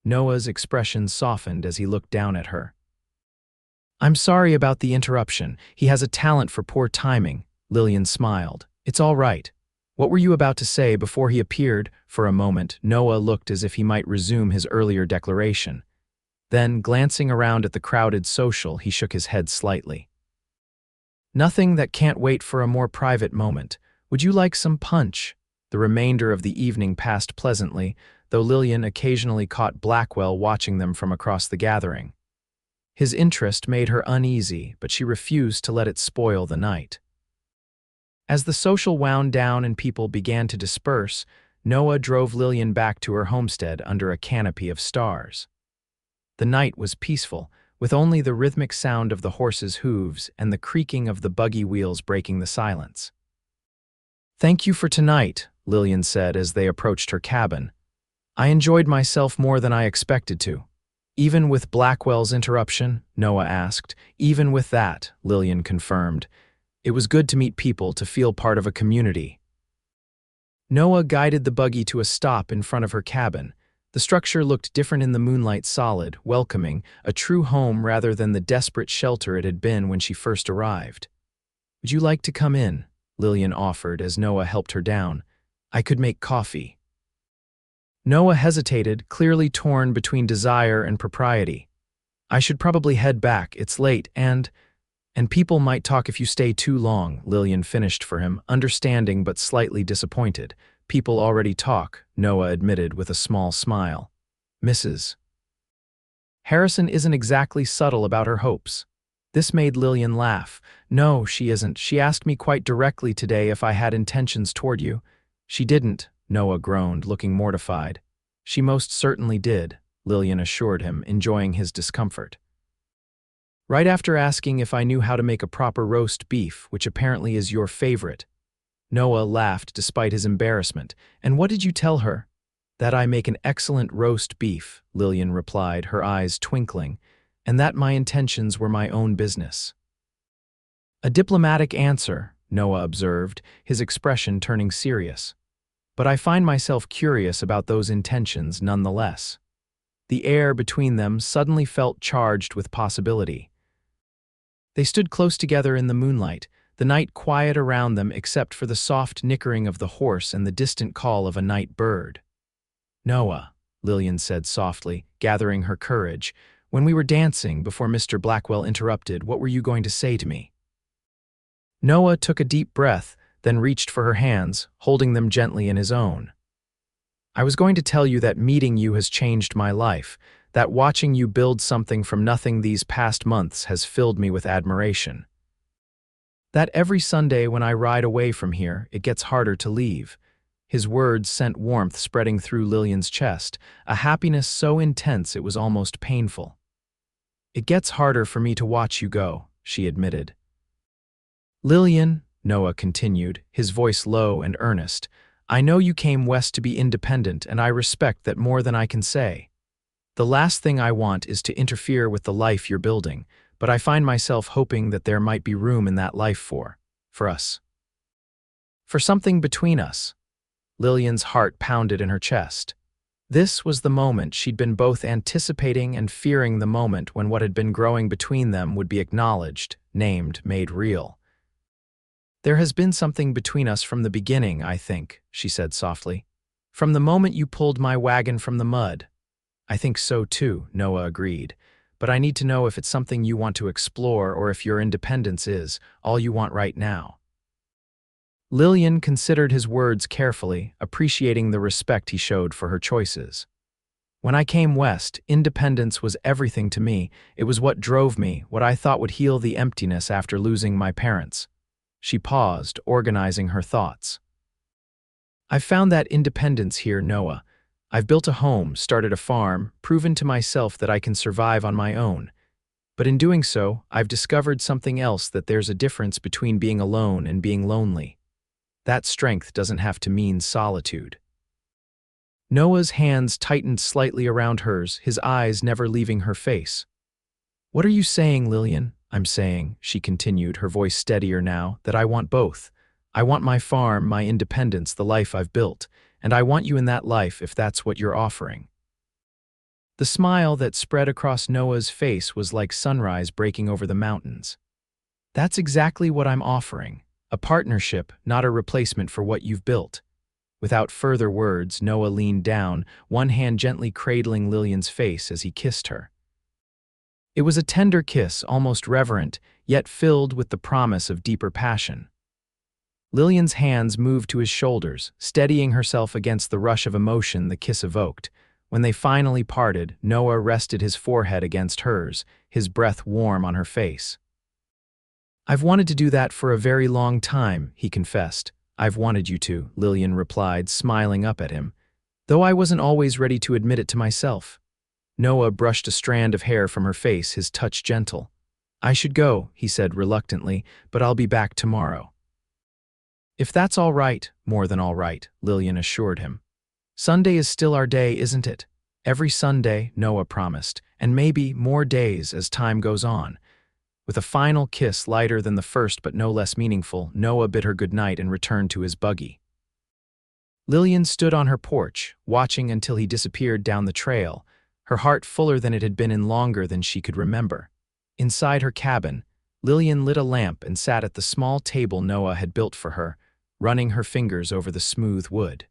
Speaker 1: Noah's expression softened as he looked down at her. I'm sorry about the interruption. He has a talent for poor timing, Lillian smiled. It's all right. What were you about to say before he appeared? For a moment, Noah looked as if he might resume his earlier declaration. Then, glancing around at the crowded social, he shook his head slightly. Nothing that can't wait for a more private moment. Would you like some punch? The remainder of the evening passed pleasantly, though Lillian occasionally caught Blackwell watching them from across the gathering. His interest made her uneasy, but she refused to let it spoil the night. As the social wound down and people began to disperse, Noah drove Lillian back to her homestead under a canopy of stars. The night was peaceful, with only the rhythmic sound of the horses' hooves and the creaking of the buggy wheels breaking the silence. Thank you for tonight, Lillian said as they approached her cabin. I enjoyed myself more than I expected to. Even with Blackwell's interruption? Noah asked. Even with that, Lillian confirmed. It was good to meet people, to feel part of a community. Noah guided the buggy to a stop in front of her cabin. The structure looked different in the moonlight, solid, welcoming, a true home rather than the desperate shelter it had been when she first arrived. Would you like to come in? Lillian offered as Noah helped her down. "I could make coffee." Noah hesitated, clearly torn between desire and propriety. "I should probably head back, it's late, and people might talk if you stay too long," Lillian finished for him, understanding but slightly disappointed. "People already talk," Noah admitted with a small smile. "Mrs. Harrison isn't exactly subtle about her hopes." This made Lillian laugh. "No, she isn't. She asked me quite directly today if I had intentions toward you." "She didn't," Noah groaned, looking mortified. "She most certainly did," Lillian assured him, enjoying his discomfort. "Right after asking if I knew how to make a proper roast beef, which apparently is your favorite." Noah laughed despite his embarrassment. "And what did you tell her?" "That I make an excellent roast beef," Lillian replied, her eyes twinkling, "and that my intentions were my own business." "A diplomatic answer," Noah observed, his expression turning serious. "But I find myself curious about those intentions nonetheless." The air between them suddenly felt charged with possibility. They stood close together in the moonlight, the night quiet around them except for the soft nickering of the horse and the distant call of a night bird. "Noah," Lillian said softly, gathering her courage, "when we were dancing before Mr. Blackwell interrupted, what were you going to say to me?" Noah took a deep breath, then reached for her hands, holding them gently in his own. "I was going to tell you that meeting you has changed my life, that watching you build something from nothing these past months has filled me with admiration. That every Sunday when I ride away from here, it gets harder to leave." His words sent warmth spreading through Lillian's chest, a happiness so intense it was almost painful. "It gets harder for me to watch you go," she admitted. "Lillian," Noah continued, his voice low and earnest, "I know you came west to be independent, and I respect that more than I can say. The last thing I want is to interfere with the life you're building, but I find myself hoping that there might be room in that life for us. For something between us." Lillian's heart pounded in her chest. This was the moment she'd been both anticipating and fearing, the moment when what had been growing between them would be acknowledged, named, made real. "There has been something between us from the beginning, I think," she said softly. "From the moment you pulled my wagon from the mud." "I think so too," Noah agreed. "But I need to know if it's something you want to explore or if your independence is all you want right now." Lillian considered his words carefully, appreciating the respect he showed for her choices. "When I came west, independence was everything to me. It was what drove me, what I thought would heal the emptiness after losing my parents." She paused, organizing her thoughts. "I've found that independence here, Noah. I've built a home, started a farm, proven to myself that I can survive on my own. But in doing so, I've discovered something else, that there's a difference between being alone and being lonely. That strength doesn't have to mean solitude." Noah's hands tightened slightly around hers, his eyes never leaving her face. "What are you saying, Lillian?" "I'm saying," she continued, her voice steadier now, "that I want both. I want my farm, my independence, the life I've built, and I want you in that life if that's what you're offering." The smile that spread across Noah's face was like sunrise breaking over the mountains. "That's exactly what I'm offering. A partnership, not a replacement for what you've built." Without further words, Noah leaned down, one hand gently cradling Lillian's face as he kissed her. It was a tender kiss, almost reverent, yet filled with the promise of deeper passion. Lillian's hands moved to his shoulders, steadying herself against the rush of emotion the kiss evoked. When they finally parted, Noah rested his forehead against hers, his breath warm on her face. "I've wanted to do that for a very long time," he confessed. "I've wanted you to," Lillian replied, smiling up at him, "though I wasn't always ready to admit it to myself." Noah brushed a strand of hair from her face, his touch gentle. "I should go," he said reluctantly, "but I'll be back tomorrow." "If that's all right, more than all right," Lillian assured him. "Sunday is still our day, isn't it?" "Every Sunday," Noah promised, "and maybe more days as time goes on." With a final kiss lighter than the first but no less meaningful, Noah bid her goodnight and returned to his buggy. Lillian stood on her porch, watching until he disappeared down the trail, her heart fuller than it had been in longer than she could remember. Inside her cabin, Lillian lit a lamp and sat at the small table Noah had built for her, running her fingers over the smooth wood.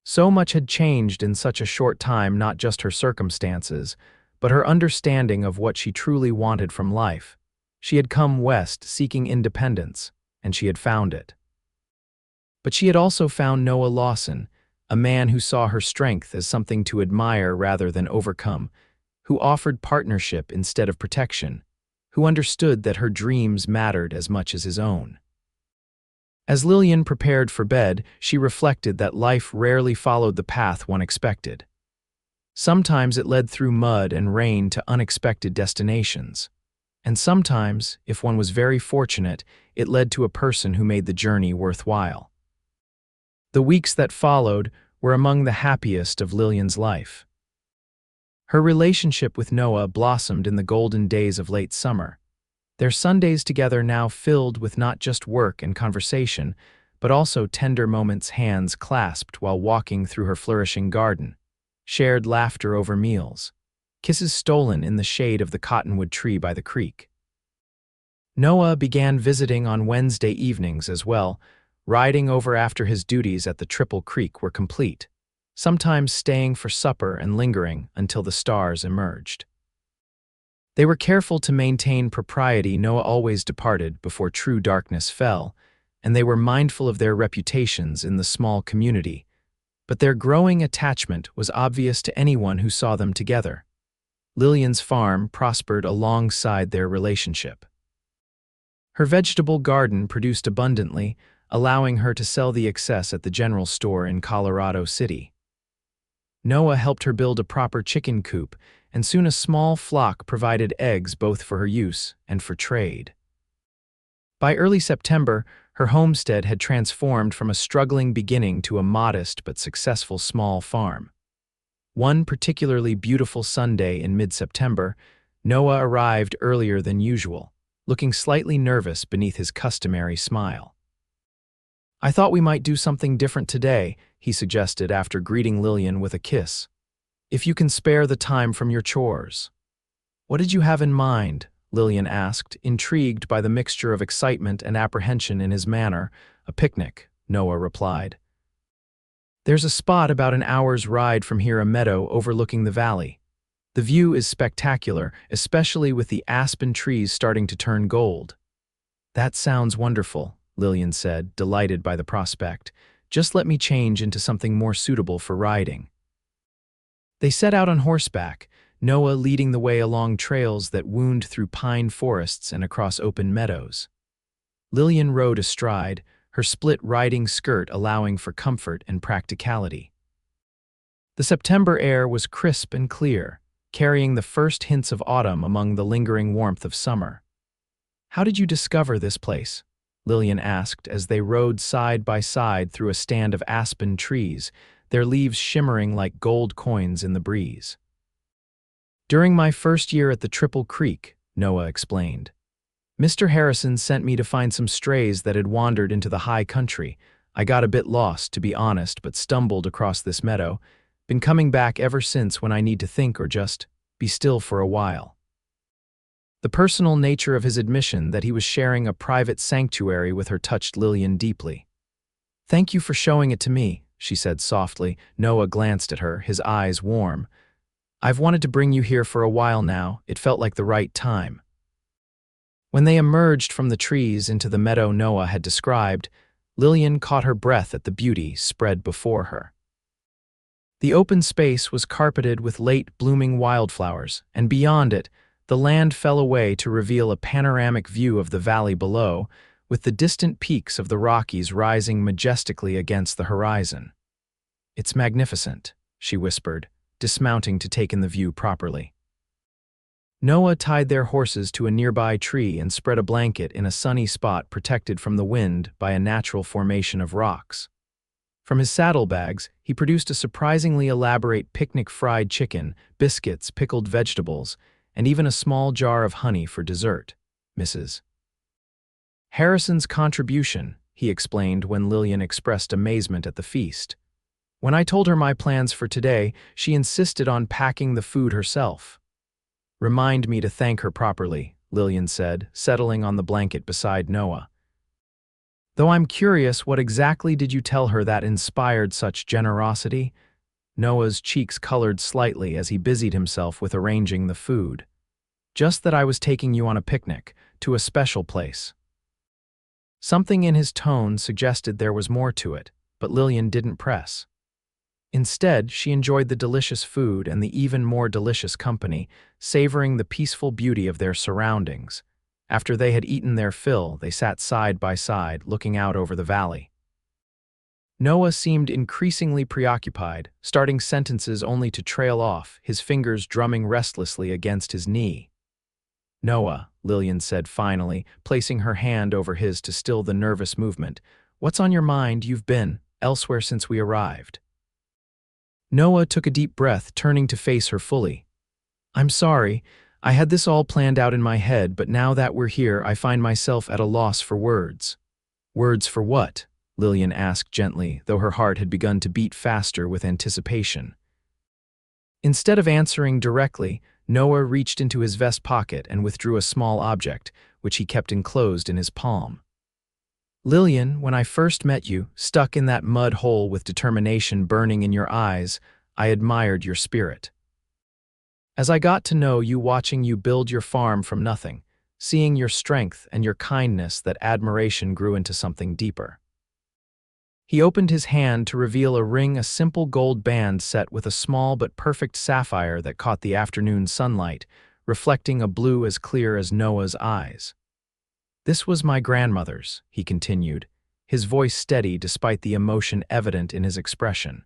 Speaker 1: So much had changed in such a short time, not just her circumstances, but her understanding of what she truly wanted from life. She had come west seeking independence, and she had found it. But she had also found Noah Lawson, a man who saw her strength as something to admire rather than overcome, who offered partnership instead of protection, who understood that her dreams mattered as much as his own. As Lillian prepared for bed, she reflected that life rarely followed the path one expected. Sometimes it led through mud and rain to unexpected destinations. And sometimes, if one was very fortunate, it led to a person who made the journey worthwhile. The weeks that followed were among the happiest of Lillian's life. Her relationship with Noah blossomed in the golden days of late summer, their Sundays together now filled with not just work and conversation, but also tender moments, hands clasped while walking through her flourishing garden, shared laughter over meals, kisses stolen in the shade of the cottonwood tree by the creek. Noah began visiting on Wednesday evenings as well, riding over after his duties at the Triple Creek were complete, sometimes staying for supper and lingering until the stars emerged. They were careful to maintain propriety. Noah always departed before true darkness fell, and they were mindful of their reputations in the small community, but their growing attachment was obvious to anyone who saw them together. Lillian's farm prospered alongside their relationship. Her vegetable garden produced abundantly, allowing her to sell the excess at the general store in Colorado City. Noah helped her build a proper chicken coop, and soon a small flock provided eggs both for her use and for trade. By early September, her homestead had transformed from a struggling beginning to a modest but successful small farm. One particularly beautiful Sunday in mid-September, Noah arrived earlier than usual, looking slightly nervous beneath his customary smile. "I thought we might do something different today," he suggested after greeting Lillian with a kiss. "If you can spare the time from your chores." "What did you have in mind?" Lillian asked, intrigued by the mixture of excitement and apprehension in his manner. "A picnic," Noah replied. "There's a spot about an hour's ride from here, a meadow overlooking the valley. The view is spectacular, especially with the aspen trees starting to turn gold." "That sounds wonderful," Lillian said, delighted by the prospect. "Just let me change into something more suitable for riding." They set out on horseback, Noah leading the way along trails that wound through pine forests and across open meadows. Lillian rode astride, her split riding skirt allowing for comfort and practicality. The September air was crisp and clear, carrying the first hints of autumn among the lingering warmth of summer. "How did you discover this place?" Lillian asked as they rode side by side through a stand of aspen trees, their leaves shimmering like gold coins in the breeze. "During my first year at the Triple Creek," Noah explained. "Mr. Harrison sent me to find some strays that had wandered into the high country. I got a bit lost, to be honest, but stumbled across this meadow. Been coming back ever since when I need to think or just be still for a while." The personal nature of his admission that he was sharing a private sanctuary with her touched Lillian deeply. "Thank you for showing it to me," she said softly. Noah glanced at her, his eyes warm. "I've wanted to bring you here for a while now. It felt like the right time." When they emerged from the trees into the meadow Noah had described, Lillian caught her breath at the beauty spread before her. The open space was carpeted with late-blooming wildflowers, and beyond it, the land fell away to reveal a panoramic view of the valley below, with the distant peaks of the Rockies rising majestically against the horizon. "It's magnificent," she whispered, dismounting to take in the view properly. Noah tied their horses to a nearby tree and spread a blanket in a sunny spot protected from the wind by a natural formation of rocks. From his saddlebags, he produced a surprisingly elaborate picnic fried chicken, biscuits, pickled vegetables, and even a small jar of honey for dessert. "Mrs. Harrison's contribution," he explained when Lillian expressed amazement at the feast. "When I told her my plans for today, she insisted on packing the food herself." "Remind me to thank her properly," Lillian said, settling on the blanket beside Noah. Though I'm curious, what exactly did you tell her that inspired such generosity? Noah's cheeks colored slightly as he busied himself with arranging the food. Just that I was taking you on a picnic, to a special place. Something in his tone suggested there was more to it, but Lillian didn't press. Instead, she enjoyed the delicious food and the even more delicious company, savoring the peaceful beauty of their surroundings. After they had eaten their fill, they sat side by side, looking out over the valley. Noah seemed increasingly preoccupied, starting sentences only to trail off, his fingers drumming restlessly against his knee. "Noah," Lillian said finally, placing her hand over his to still the nervous movement, "what's on your mind? You've been elsewhere since we arrived." Noah took a deep breath, turning to face her fully. "I'm sorry. I had this all planned out in my head, but now that we're here, I find myself at a loss for words." "Words for what?" Lillian asked gently, though her heart had begun to beat faster with anticipation. Instead of answering directly, Noah reached into his vest pocket and withdrew a small object, which he kept enclosed in his palm. "Lillian, when I first met you, stuck in that mud hole with determination burning in your eyes, I admired your spirit. As I got to know you watching you build your farm from nothing, seeing your strength and your kindness, that admiration grew into something deeper." He opened his hand to reveal a ring, a simple gold band set with a small but perfect sapphire that caught the afternoon sunlight, reflecting a blue as clear as Noah's eyes. "This was my grandmother's," he continued, his voice steady despite the emotion evident in his expression.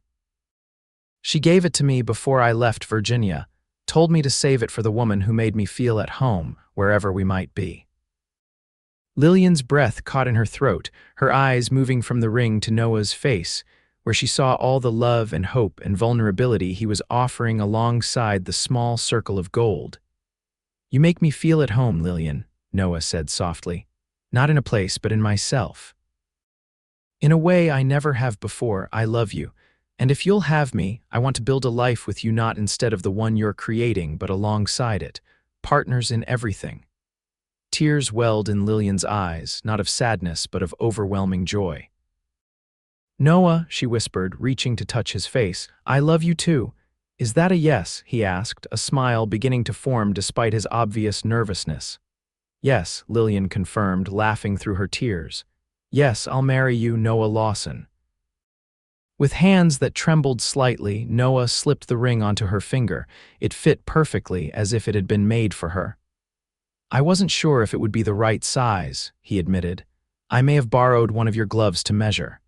Speaker 1: "She gave it to me before I left Virginia, told me to save it for the woman who made me feel at home wherever we might be." Lillian's breath caught in her throat, her eyes moving from the ring to Noah's face, where she saw all the love and hope and vulnerability he was offering alongside the small circle of gold. "You make me feel at home, Lillian," Noah said softly. "Not in a place, but in myself. In a way I never have before. I love you, and if you'll have me, I want to build a life with you, not instead of the one you're creating, but alongside it, partners in everything." Tears welled in Lillian's eyes, not of sadness, but of overwhelming joy. "Noah," she whispered, reaching to touch his face, "I love you too. Is that a yes?" he asked, a smile beginning to form despite his obvious nervousness. "Yes," Lillian confirmed, laughing through her tears. "Yes, I'll marry you, Noah Lawson." With hands that trembled slightly, Noah slipped the ring onto her finger. It fit perfectly, as if it had been made for her. "I wasn't sure if it would be the right size," he admitted. "I may have borrowed one of your gloves to measure."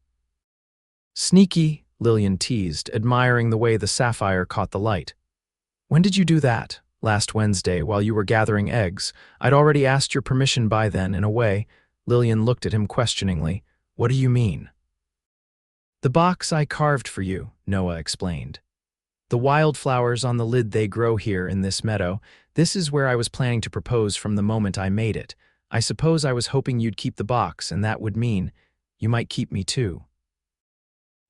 Speaker 1: "Sneaky," Lillian teased, admiring the way the sapphire caught the light. "When did you do that?" "Last Wednesday, while you were gathering eggs. I'd already asked your permission by then, in a way." Lillian looked at him questioningly. "What do you mean?" "The box I carved for you," Noah explained. "The wildflowers on the lid, they grow here in this meadow. This is where I was planning to propose from the moment I made it. I suppose I was hoping you'd keep the box, and that would mean you might keep me too."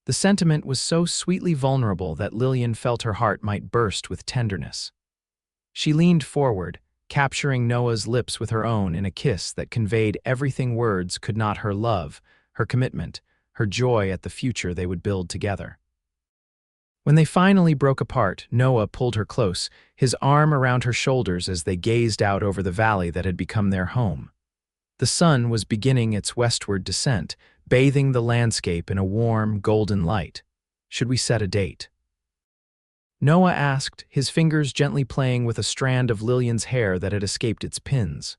Speaker 1: The sentiment was so sweetly vulnerable that Lillian felt her heart might burst with tenderness. She leaned forward, capturing Noah's lips with her own in a kiss that conveyed everything words could not: her love, her commitment, her joy at the future they would build together. When they finally broke apart, Noah pulled her close, his arm around her shoulders as they gazed out over the valley that had become their home. The sun was beginning its westward descent, bathing the landscape in a warm, golden light. "Should we set a date?" Noah asked, his fingers gently playing with a strand of Lillian's hair that had escaped its pins.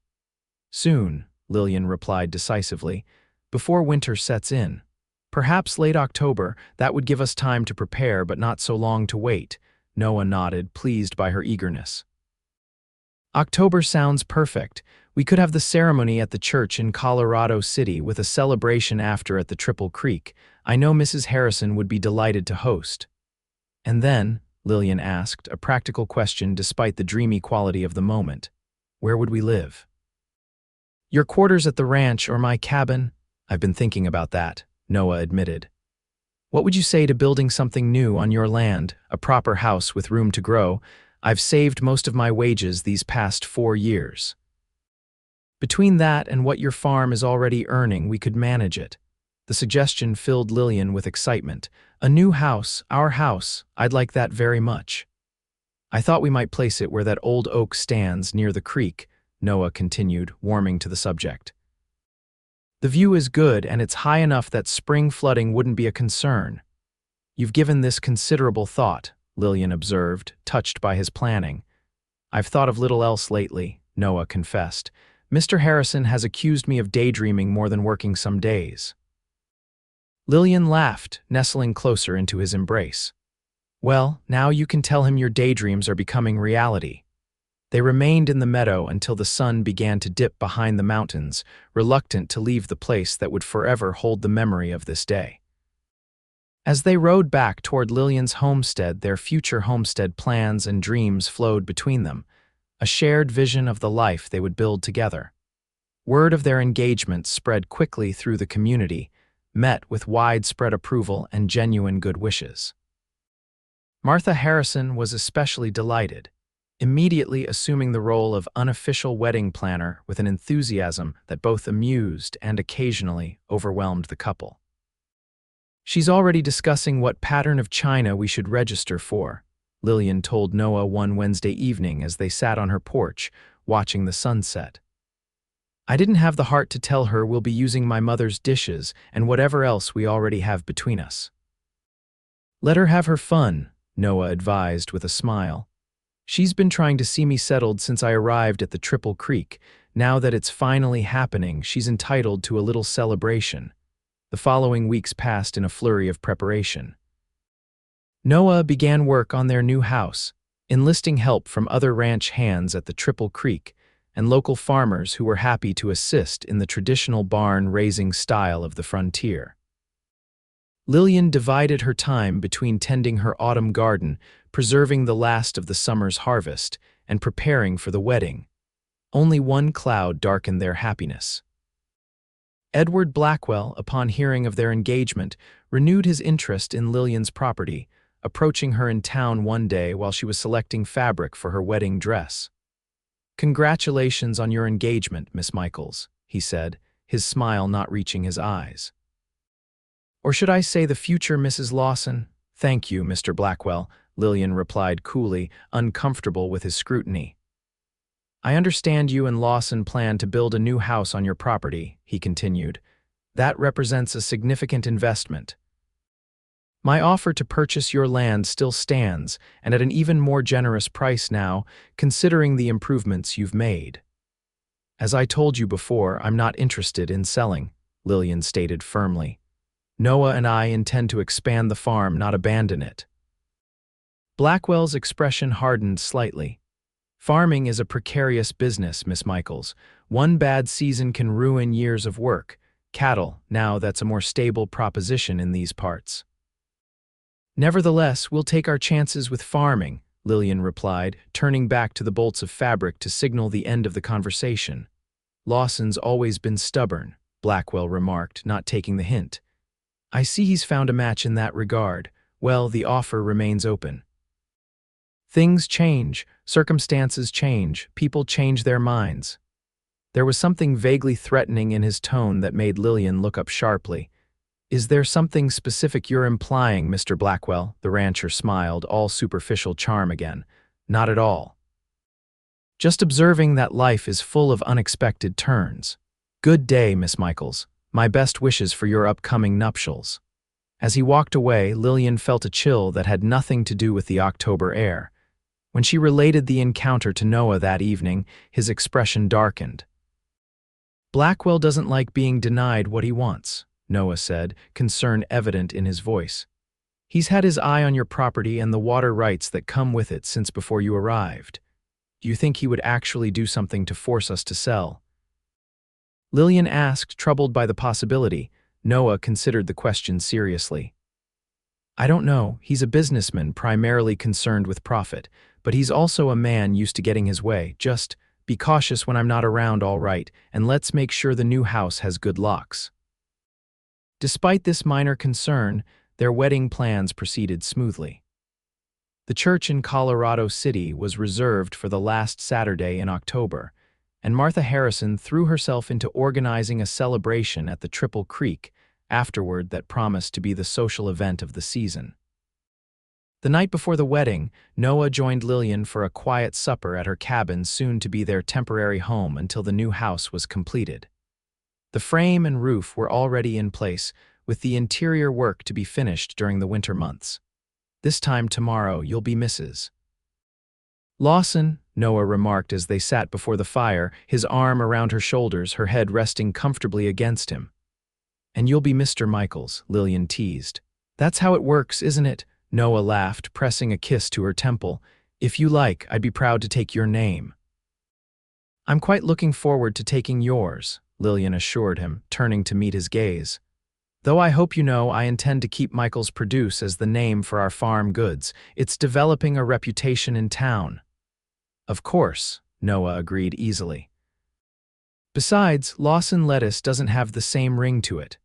Speaker 1: "Soon," Lillian replied decisively, "before winter sets in. Perhaps late October. That would give us time to prepare, but not so long to wait." Noah nodded, pleased by her eagerness. "October sounds perfect. We could have the ceremony at the church in Colorado City with a celebration after at the Triple Creek. I know Mrs. Harrison would be delighted to host." "And then," Lillian asked, a practical question despite the dreamy quality of the moment, "where would we live?" "Your quarters at the ranch or my cabin?" "I've been thinking about that," Noah admitted. "What would you say to building something new on your land, a proper house with room to grow? I've saved most of my wages these past 4 years." Between that and what your farm is already earning, we could manage it. The suggestion filled Lillian with excitement. A new house, our house, I'd like that very much. I thought we might place it where that old oak stands near the creek, Noah continued, warming to the subject. The view is good and it's high enough that spring flooding wouldn't be a concern. You've given this considerable thought, Lillian observed, touched by his planning. I've thought of little else lately, Noah confessed. Mr. Harrison has accused me of daydreaming more than working some days. Lillian laughed, nestling closer into his embrace. Well, now you can tell him your daydreams are becoming reality. They remained in the meadow until the sun began to dip behind the mountains, reluctant to leave the place that would forever hold the memory of this day. As they rode back toward Lillian's homestead, their future homestead plans and dreams flowed between them, a shared vision of the life they would build together. Word of their engagement spread quickly through the community, met with widespread approval and genuine good wishes. Martha Harrison was especially delighted, immediately assuming the role of unofficial wedding planner with an enthusiasm that both amused and occasionally overwhelmed the couple. She's already discussing what pattern of china we should register for, Lillian told Noah one Wednesday evening as they sat on her porch, watching the sunset. I didn't have the heart to tell her we'll be using my mother's dishes and whatever else we already have between us. Let her have her fun, Noah advised with a smile. She's been trying to see me settled since I arrived at the Triple Creek. Now that it's finally happening, she's entitled to a little celebration. The following weeks passed in a flurry of preparation. Noah began work on their new house, enlisting help from other ranch hands at the Triple Creek and local farmers who were happy to assist in the traditional barn-raising style of the frontier. Lillian divided her time between tending her autumn garden, preserving the last of the summer's harvest, and preparing for the wedding. Only one cloud darkened their happiness. Edward Blackwell, upon hearing of their engagement, renewed his interest in Lillian's property, approaching her in town one day while she was selecting fabric for her wedding dress. "Congratulations on your engagement, Miss Michaels," he said, his smile not reaching his eyes. "Or should I say the future Mrs. Lawson?" "Thank you, Mr. Blackwell," Lillian replied coolly, uncomfortable with his scrutiny. "I understand you and Lawson plan to build a new house on your property," he continued. "That represents a significant investment. My offer to purchase your land still stands, and at an even more generous price now, considering the improvements you've made." "As I told you before, I'm not interested in selling," Lillian stated firmly. "Noah and I intend to expand the farm, not abandon it." Blackwell's expression hardened slightly. "Farming is a precarious business, Miss Michaels. One bad season can ruin years of work. Cattle, now that's a more stable proposition in these parts." "Nevertheless, we'll take our chances with farming," Lillian replied, turning back to the bolts of fabric to signal the end of the conversation. "Lawson's always been stubborn," Blackwell remarked, not taking the hint. "I see he's found a match in that regard. Well, the offer remains open." Things change, circumstances change, people change their minds. There was something vaguely threatening in his tone that made Lillian look up sharply. "Is there something specific you're implying, Mr. Blackwell?" The rancher smiled, all superficial charm again. "Not at all. Just observing that life is full of unexpected turns. Good day, Miss Michaels. My best wishes for your upcoming nuptials." As he walked away, Lillian felt a chill that had nothing to do with the October air. When she related the encounter to Noah that evening, his expression darkened. "Blackwell doesn't like being denied what he wants," Noah said, concern evident in his voice. "He's had his eye on your property and the water rights that come with it since before you arrived. Do you think he would actually do something to force us to sell?" Lillian asked, troubled by the possibility. Noah considered the question seriously. "I don't know. He's a businessman primarily concerned with profit, but he's also a man used to getting his way. Just be cautious when I'm not around, all right, and let's make sure the new house has good locks." Despite this minor concern, their wedding plans proceeded smoothly. The church in Colorado City was reserved for the last Saturday in October, and Martha Harrison threw herself into organizing a celebration at the Triple Creek afterward that promised to be the social event of the season. The night before the wedding, Noah joined Lillian for a quiet supper at her cabin, soon to be their temporary home until the new house was completed. The frame and roof were already in place, with the interior work to be finished during the winter months. "This time tomorrow you'll be Mrs. Lawson," Noah remarked as they sat before the fire, his arm around her shoulders, her head resting comfortably against him. "And you'll be Mr. Michaels," Lillian teased. "That's how it works, isn't it?" Noah laughed, pressing a kiss to her temple. "If you like, I'd be proud to take your name." "I'm quite looking forward to taking yours," Lillian assured him, turning to meet his gaze. "Though I hope you know I intend to keep Michaels Produce as the name for our farm goods. It's developing a reputation in town." "Of course," Noah agreed easily. "Besides, Lawson lettuce doesn't have the same ring to it."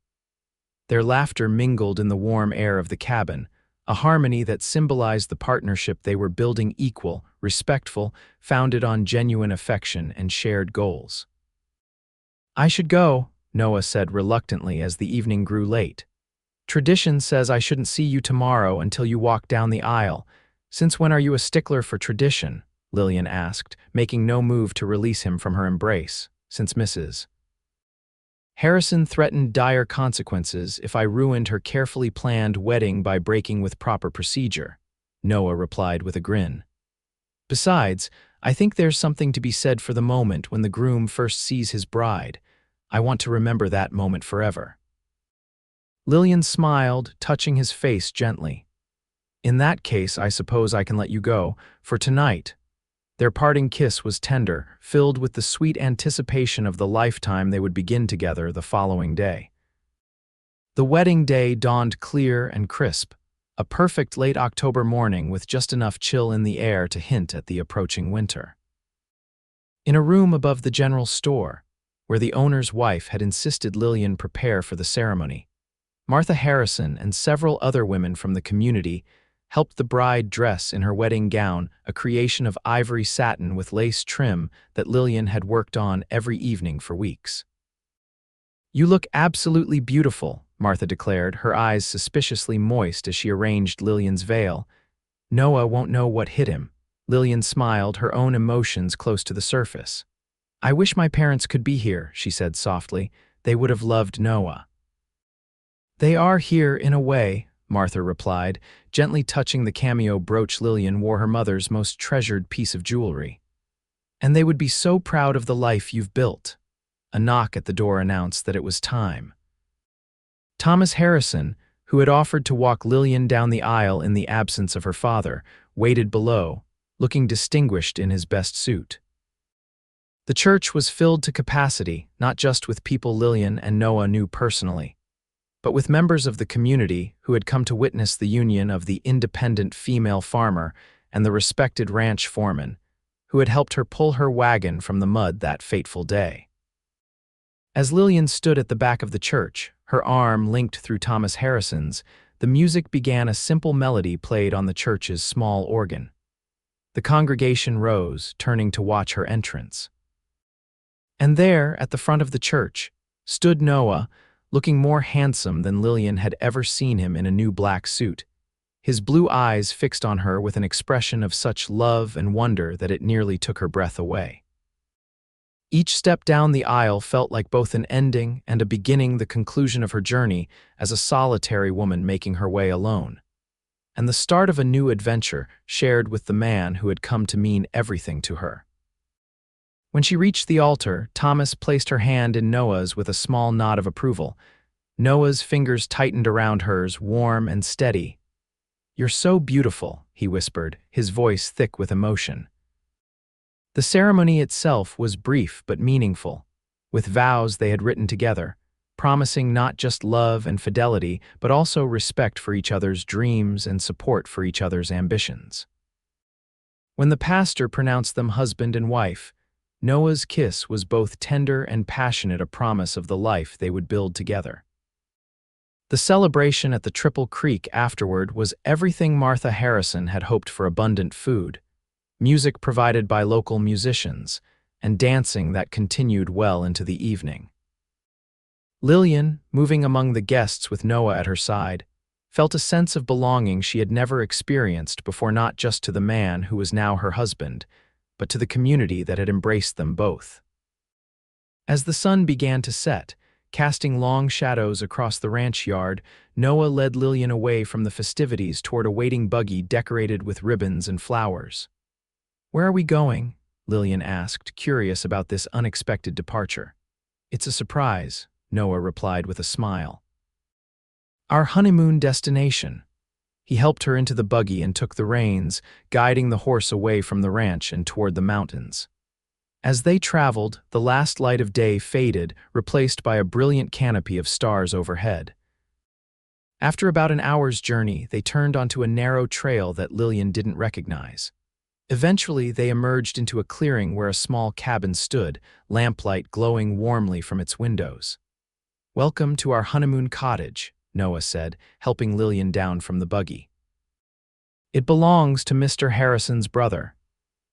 Speaker 1: Their laughter mingled in the warm air of the cabin, a harmony that symbolized the partnership they were building, equal, respectful, founded on genuine affection and shared goals. "I should go," Noah said reluctantly as the evening grew late. "Tradition says I shouldn't see you tomorrow until you walk down the aisle. Since when are you a stickler for tradition?" Lillian asked, making no move to release him from her embrace. "Since Mrs. Harrison threatened dire consequences if I ruined her carefully planned wedding by breaking with proper procedure," Noah replied with a grin. "Besides, I think there's something to be said for the moment when the groom first sees his bride. I want to remember that moment forever." Lillian smiled, touching his face gently. "In that case, I suppose I can let you go, for tonight." Their parting kiss was tender, filled with the sweet anticipation of the lifetime they would begin together the following day. The wedding day dawned clear and crisp, a perfect late October morning with just enough chill in the air to hint at the approaching winter. In a room above the general store, where the owner's wife had insisted Lillian prepare for the ceremony, Martha Harrison and several other women from the community helped the bride dress in her wedding gown, a creation of ivory satin with lace trim that Lillian had worked on every evening for weeks. "You look absolutely beautiful," Martha declared, her eyes suspiciously moist as she arranged Lillian's veil. "Noah won't know what hit him." Lillian smiled, her own emotions close to the surface. "I wish my parents could be here," she said softly. "They would have loved Noah." "They are here in a way," Martha replied, gently touching the cameo brooch Lillian wore, her mother's most treasured piece of jewelry. "And they would be so proud of the life you've built." A knock at the door announced that it was time. Thomas Harrison, who had offered to walk Lillian down the aisle in the absence of her father, waited below, looking distinguished in his best suit. The church was filled to capacity, not just with people Lillian and Noah knew personally, but with members of the community who had come to witness the union of the independent female farmer and the respected ranch foreman, who had helped her pull her wagon from the mud that fateful day. As Lillian stood at the back of the church, her arm linked through Thomas Harrison's, the music began. A simple melody played on the church's small organ. The congregation rose, turning to watch her entrance. And there, at the front of the church, stood Noah, looking more handsome than Lillian had ever seen him in a new black suit, his blue eyes fixed on her with an expression of such love and wonder that it nearly took her breath away. Each step down the aisle felt like both an ending and a beginning, the conclusion of her journey as a solitary woman making her way alone, and the start of a new adventure shared with the man who had come to mean everything to her. When she reached the altar, Thomas placed her hand in Noah's with a small nod of approval. Noah's fingers tightened around hers, warm and steady. "You're so beautiful," he whispered, his voice thick with emotion. The ceremony itself was brief but meaningful, with vows they had written together, promising not just love and fidelity, but also respect for each other's dreams and support for each other's ambitions. When the pastor pronounced them husband and wife, Noah's kiss was both tender and passionate, a promise of the life they would build together. The celebration at the Triple Creek afterward was everything Martha Harrison had hoped for: abundant food, music provided by local musicians, and dancing that continued well into the evening. Lillian, moving among the guests with Noah at her side, felt a sense of belonging she had never experienced before, not just to the man who was now her husband, but to the community that had embraced them both. As the sun began to set, casting long shadows across the ranch yard, Noah led Lillian away from the festivities toward a waiting buggy decorated with ribbons and flowers. "Where are we going?" Lillian asked, curious about this unexpected departure. "It's a surprise," Noah replied with a smile. "Our honeymoon destination." He helped her into the buggy and took the reins, guiding the horse away from the ranch and toward the mountains. As they traveled, the last light of day faded, replaced by a brilliant canopy of stars overhead. After about an hour's journey, they turned onto a narrow trail that Lillian didn't recognize. Eventually, they emerged into a clearing where a small cabin stood, lamplight glowing warmly from its windows. "Welcome to our honeymoon cottage," Noah said, helping Lillian down from the buggy. "It belongs to Mr. Harrison's brother.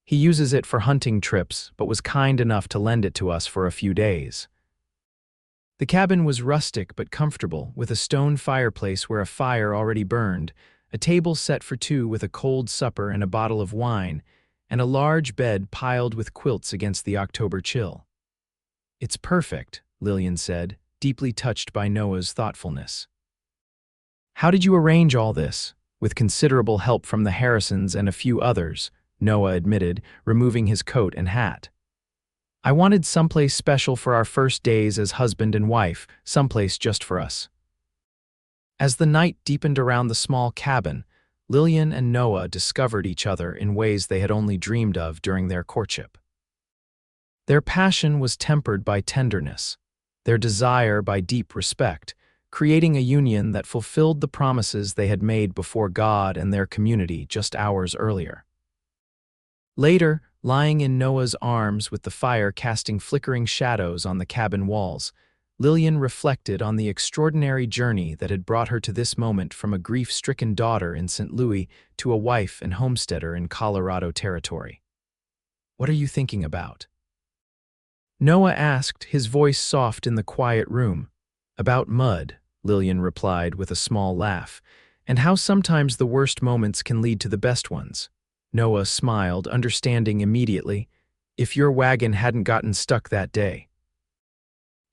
Speaker 1: He uses it for hunting trips, but was kind enough to lend it to us for a few days." The cabin was rustic but comfortable, with a stone fireplace where a fire already burned, a table set for two with a cold supper and a bottle of wine, and a large bed piled with quilts against the October chill. "It's perfect," Lillian said, deeply touched by Noah's thoughtfulness. "How did you arrange all this?" "With considerable help from the Harrisons and a few others," Noah admitted, removing his coat and hat. "I wanted someplace special for our first days as husband and wife, someplace just for us." As the night deepened around the small cabin, Lillian and Noah discovered each other in ways they had only dreamed of during their courtship. Their passion was tempered by tenderness, their desire by deep respect, creating a union that fulfilled the promises they had made before God and their community just hours earlier. Later, lying in Noah's arms with the fire casting flickering shadows on the cabin walls, Lillian reflected on the extraordinary journey that had brought her to this moment, from a grief-stricken daughter in St. Louis to a wife and homesteader in Colorado territory. "What are you thinking about?" Noah asked, his voice soft in the quiet room. "About mud," Lillian replied with a small laugh, "and how sometimes the worst moments can lead to the best ones." Noah smiled, understanding immediately. "If your wagon hadn't gotten stuck that day.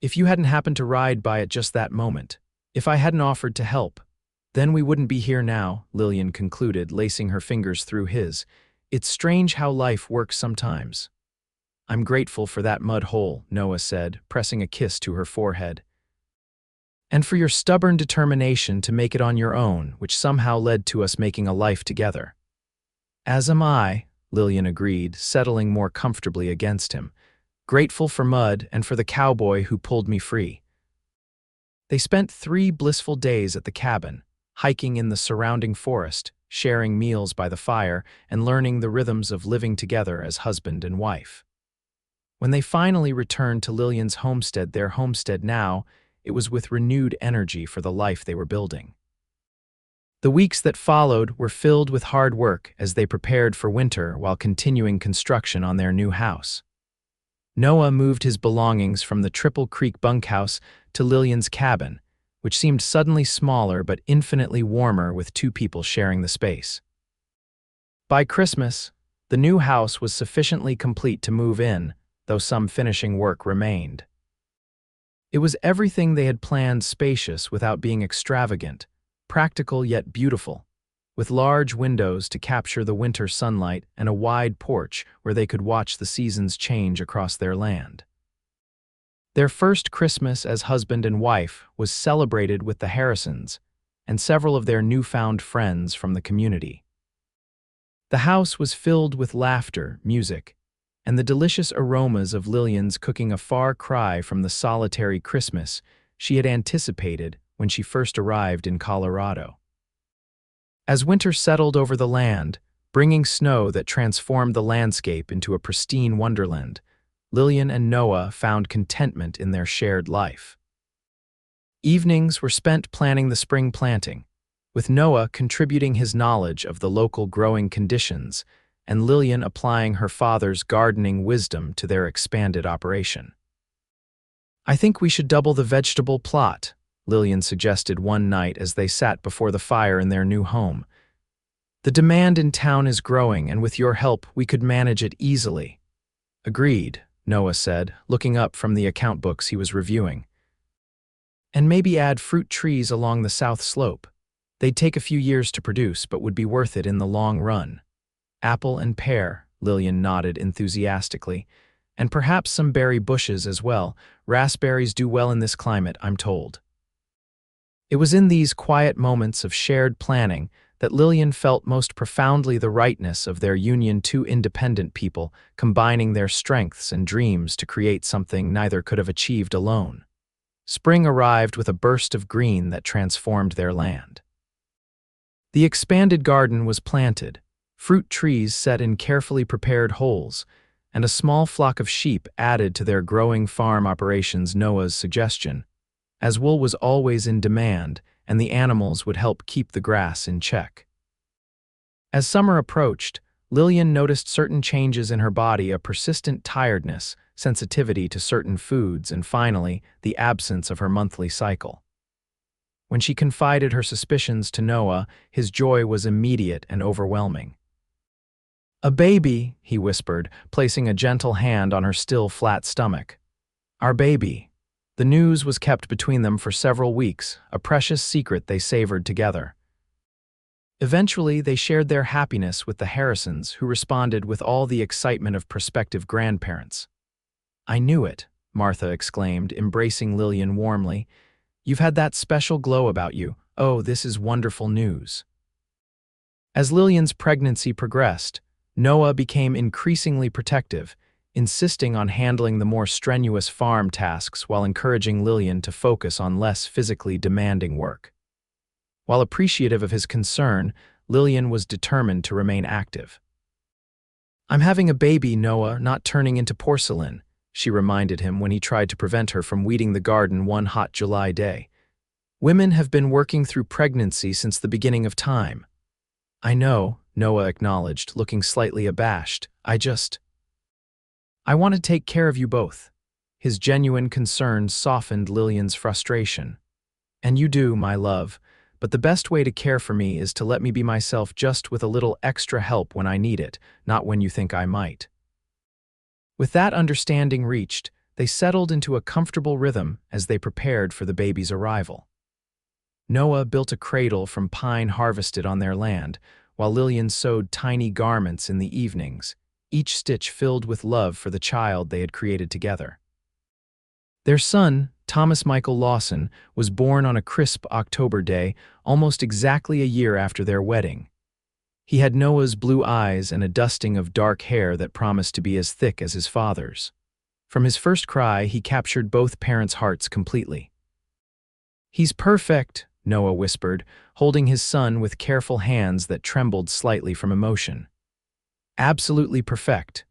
Speaker 1: If you hadn't happened to ride by it just that moment. If I hadn't offered to help. Then we wouldn't be here now," Lillian concluded, lacing her fingers through his. "It's strange how life works sometimes." "I'm grateful for that mud hole," Noah said, pressing a kiss to her forehead. "And for your stubborn determination to make it on your own, which somehow led to us making a life together." "As am I," Lillian agreed, settling more comfortably against him. "Grateful for mud and for the cowboy who pulled me free." They spent 3 blissful days at the cabin, hiking in the surrounding forest, sharing meals by the fire, and learning the rhythms of living together as husband and wife. When they finally returned to Lillian's homestead, their homestead now, it was with renewed energy for the life they were building. The weeks that followed were filled with hard work as they prepared for winter while continuing construction on their new house. Noah moved his belongings from the Triple Creek bunkhouse to Lillian's cabin, which seemed suddenly smaller but infinitely warmer with 2 people sharing the space. By Christmas, the new house was sufficiently complete to move in, though some finishing work remained. It was everything they had planned, spacious without being extravagant, practical yet beautiful, with large windows to capture the winter sunlight and a wide porch where they could watch the seasons change across their land. Their first Christmas as husband and wife was celebrated with the Harrisons and several of their newfound friends from the community. The house was filled with laughter, music, and the delicious aromas of Lillian's cooking, a far cry from the solitary Christmas she had anticipated when she first arrived in Colorado. As winter settled over the land, bringing snow that transformed the landscape into a pristine wonderland, Lillian and Noah found contentment in their shared life. Evenings were spent planning the spring planting, with Noah contributing his knowledge of the local growing conditions and Lillian applying her father's gardening wisdom to their expanded operation. "I think we should double the vegetable plot," Lillian suggested one night as they sat before the fire in their new home. "The demand in town is growing, and with your help, we could manage it easily." "Agreed," Noah said, looking up from the account books he was reviewing. "And maybe add fruit trees along the south slope. They'd take a few years to produce, but would be worth it in the long run." "Apple and pear," Lillian nodded enthusiastically. "And perhaps some berry bushes as well. Raspberries do well in this climate, I'm told." It was in these quiet moments of shared planning that Lillian felt most profoundly the rightness of their union, two independent people combining their strengths and dreams to create something neither could have achieved alone. Spring arrived with a burst of green that transformed their land. The expanded garden was planted, fruit trees set in carefully prepared holes, and a small flock of sheep added to their growing farm operations. Noah's suggestion, as wool was always in demand and the animals would help keep the grass in check. As summer approached, Lillian noticed certain changes in her body: a persistent tiredness, sensitivity to certain foods, and finally, the absence of her monthly cycle. When she confided her suspicions to Noah, his joy was immediate and overwhelming. "A baby," he whispered, placing a gentle hand on her still flat stomach. "Our baby." The news was kept between them for several weeks, a precious secret they savored together. Eventually, they shared their happiness with the Harrisons, who responded with all the excitement of prospective grandparents. "I knew it," Martha exclaimed, embracing Lillian warmly. "You've had that special glow about you. Oh, this is wonderful news." As Lillian's pregnancy progressed, Noah became increasingly protective, insisting on handling the more strenuous farm tasks while encouraging Lillian to focus on less physically demanding work. While appreciative of his concern, Lillian was determined to remain active. "I'm having a baby, Noah, not turning into porcelain," she reminded him when he tried to prevent her from weeding the garden one hot July day. "Women have been working through pregnancy since the beginning of time." "I know," Noah acknowledged, looking slightly abashed. I want to take care of you both." His genuine concern softened Lillian's frustration. "And you do, my love, but the best way to care for me is to let me be myself, just with a little extra help when I need it, not when you think I might." With that understanding reached, they settled into a comfortable rhythm as they prepared for the baby's arrival. Noah built a cradle from pine harvested on their land, while Lillian sewed tiny garments in the evenings, each stitch filled with love for the child they had created together. Their son, Thomas Michael Lawson, was born on a crisp October day, almost exactly a year after their wedding. He had Noah's blue eyes and a dusting of dark hair that promised to be as thick as his father's. From his first cry, he captured both parents' hearts completely. "He's perfect," Noah whispered, holding his son with careful hands that trembled slightly from emotion. "Absolutely perfect."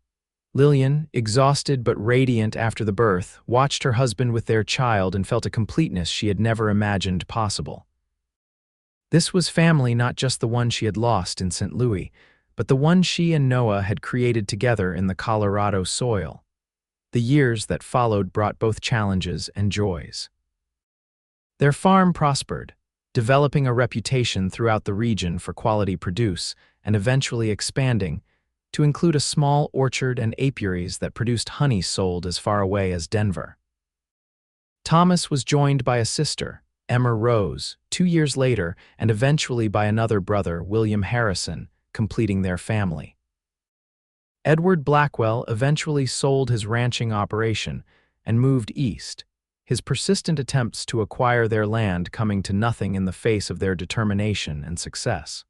Speaker 1: Lillian, exhausted but radiant after the birth, watched her husband with their child and felt a completeness she had never imagined possible. This was family, not just the one she had lost in St. Louis, but the one she and Noah had created together in the Colorado soil. The years that followed brought both challenges and joys. Their farm prospered, developing a reputation throughout the region for quality produce and eventually expanding to include a small orchard and apiaries that produced honey sold as far away as Denver. Thomas was joined by a sister, Emma Rose, 2 years later, and eventually by another brother, William Harrison, completing their family. Edward Blackwell eventually sold his ranching operation and moved east, his persistent attempts to acquire their land coming to nothing in the face of their determination and success.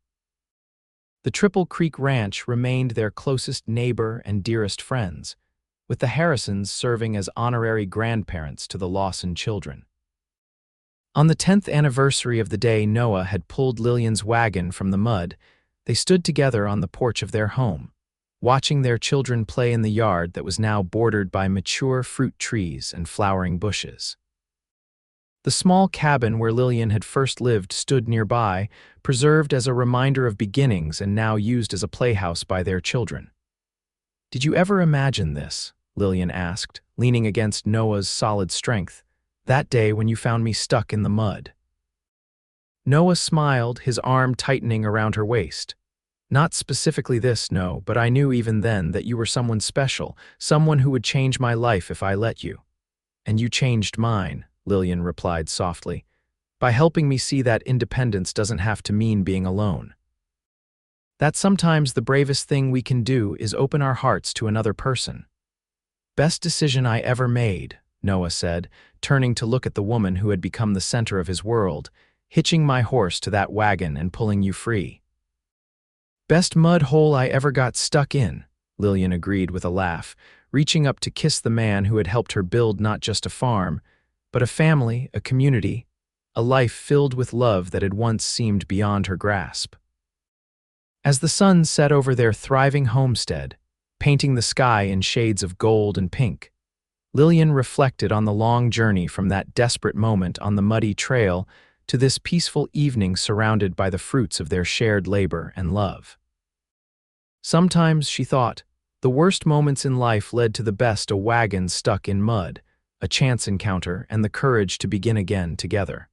Speaker 1: The Triple Creek Ranch remained their closest neighbor and dearest friends, with the Harrisons serving as honorary grandparents to the Lawson children. On the 10th anniversary of the day Noah had pulled Lillian's wagon from the mud, they stood together on the porch of their home, watching their children play in the yard that was now bordered by mature fruit trees and flowering bushes. The small cabin where Lillian had first lived stood nearby, preserved as a reminder of beginnings and now used as a playhouse by their children. "Did you ever imagine this?" Lillian asked, leaning against Noah's solid strength. "That day when you found me stuck in the mud." Noah smiled, his arm tightening around her waist. "Not specifically this, no, but I knew even then that you were someone special, someone who would change my life if I let you." "And you changed mine," Lillian replied softly, "by helping me see that independence doesn't have to mean being alone. That sometimes the bravest thing we can do is open our hearts to another person." "Best decision I ever made," Noah said, turning to look at the woman who had become the center of his world, "hitching my horse to that wagon and pulling you free." "Best mud hole I ever got stuck in," Lillian agreed with a laugh, reaching up to kiss the man who had helped her build not just a farm, but a family, a community, a life filled with love that had once seemed beyond her grasp. As the sun set over their thriving homestead, painting the sky in shades of gold and pink, Lillian reflected on the long journey from that desperate moment on the muddy trail to this peaceful evening surrounded by the fruits of their shared labor and love. Sometimes, she thought, the worst moments in life led to the best: a wagon stuck in mud, a chance encounter, and the courage to begin again together.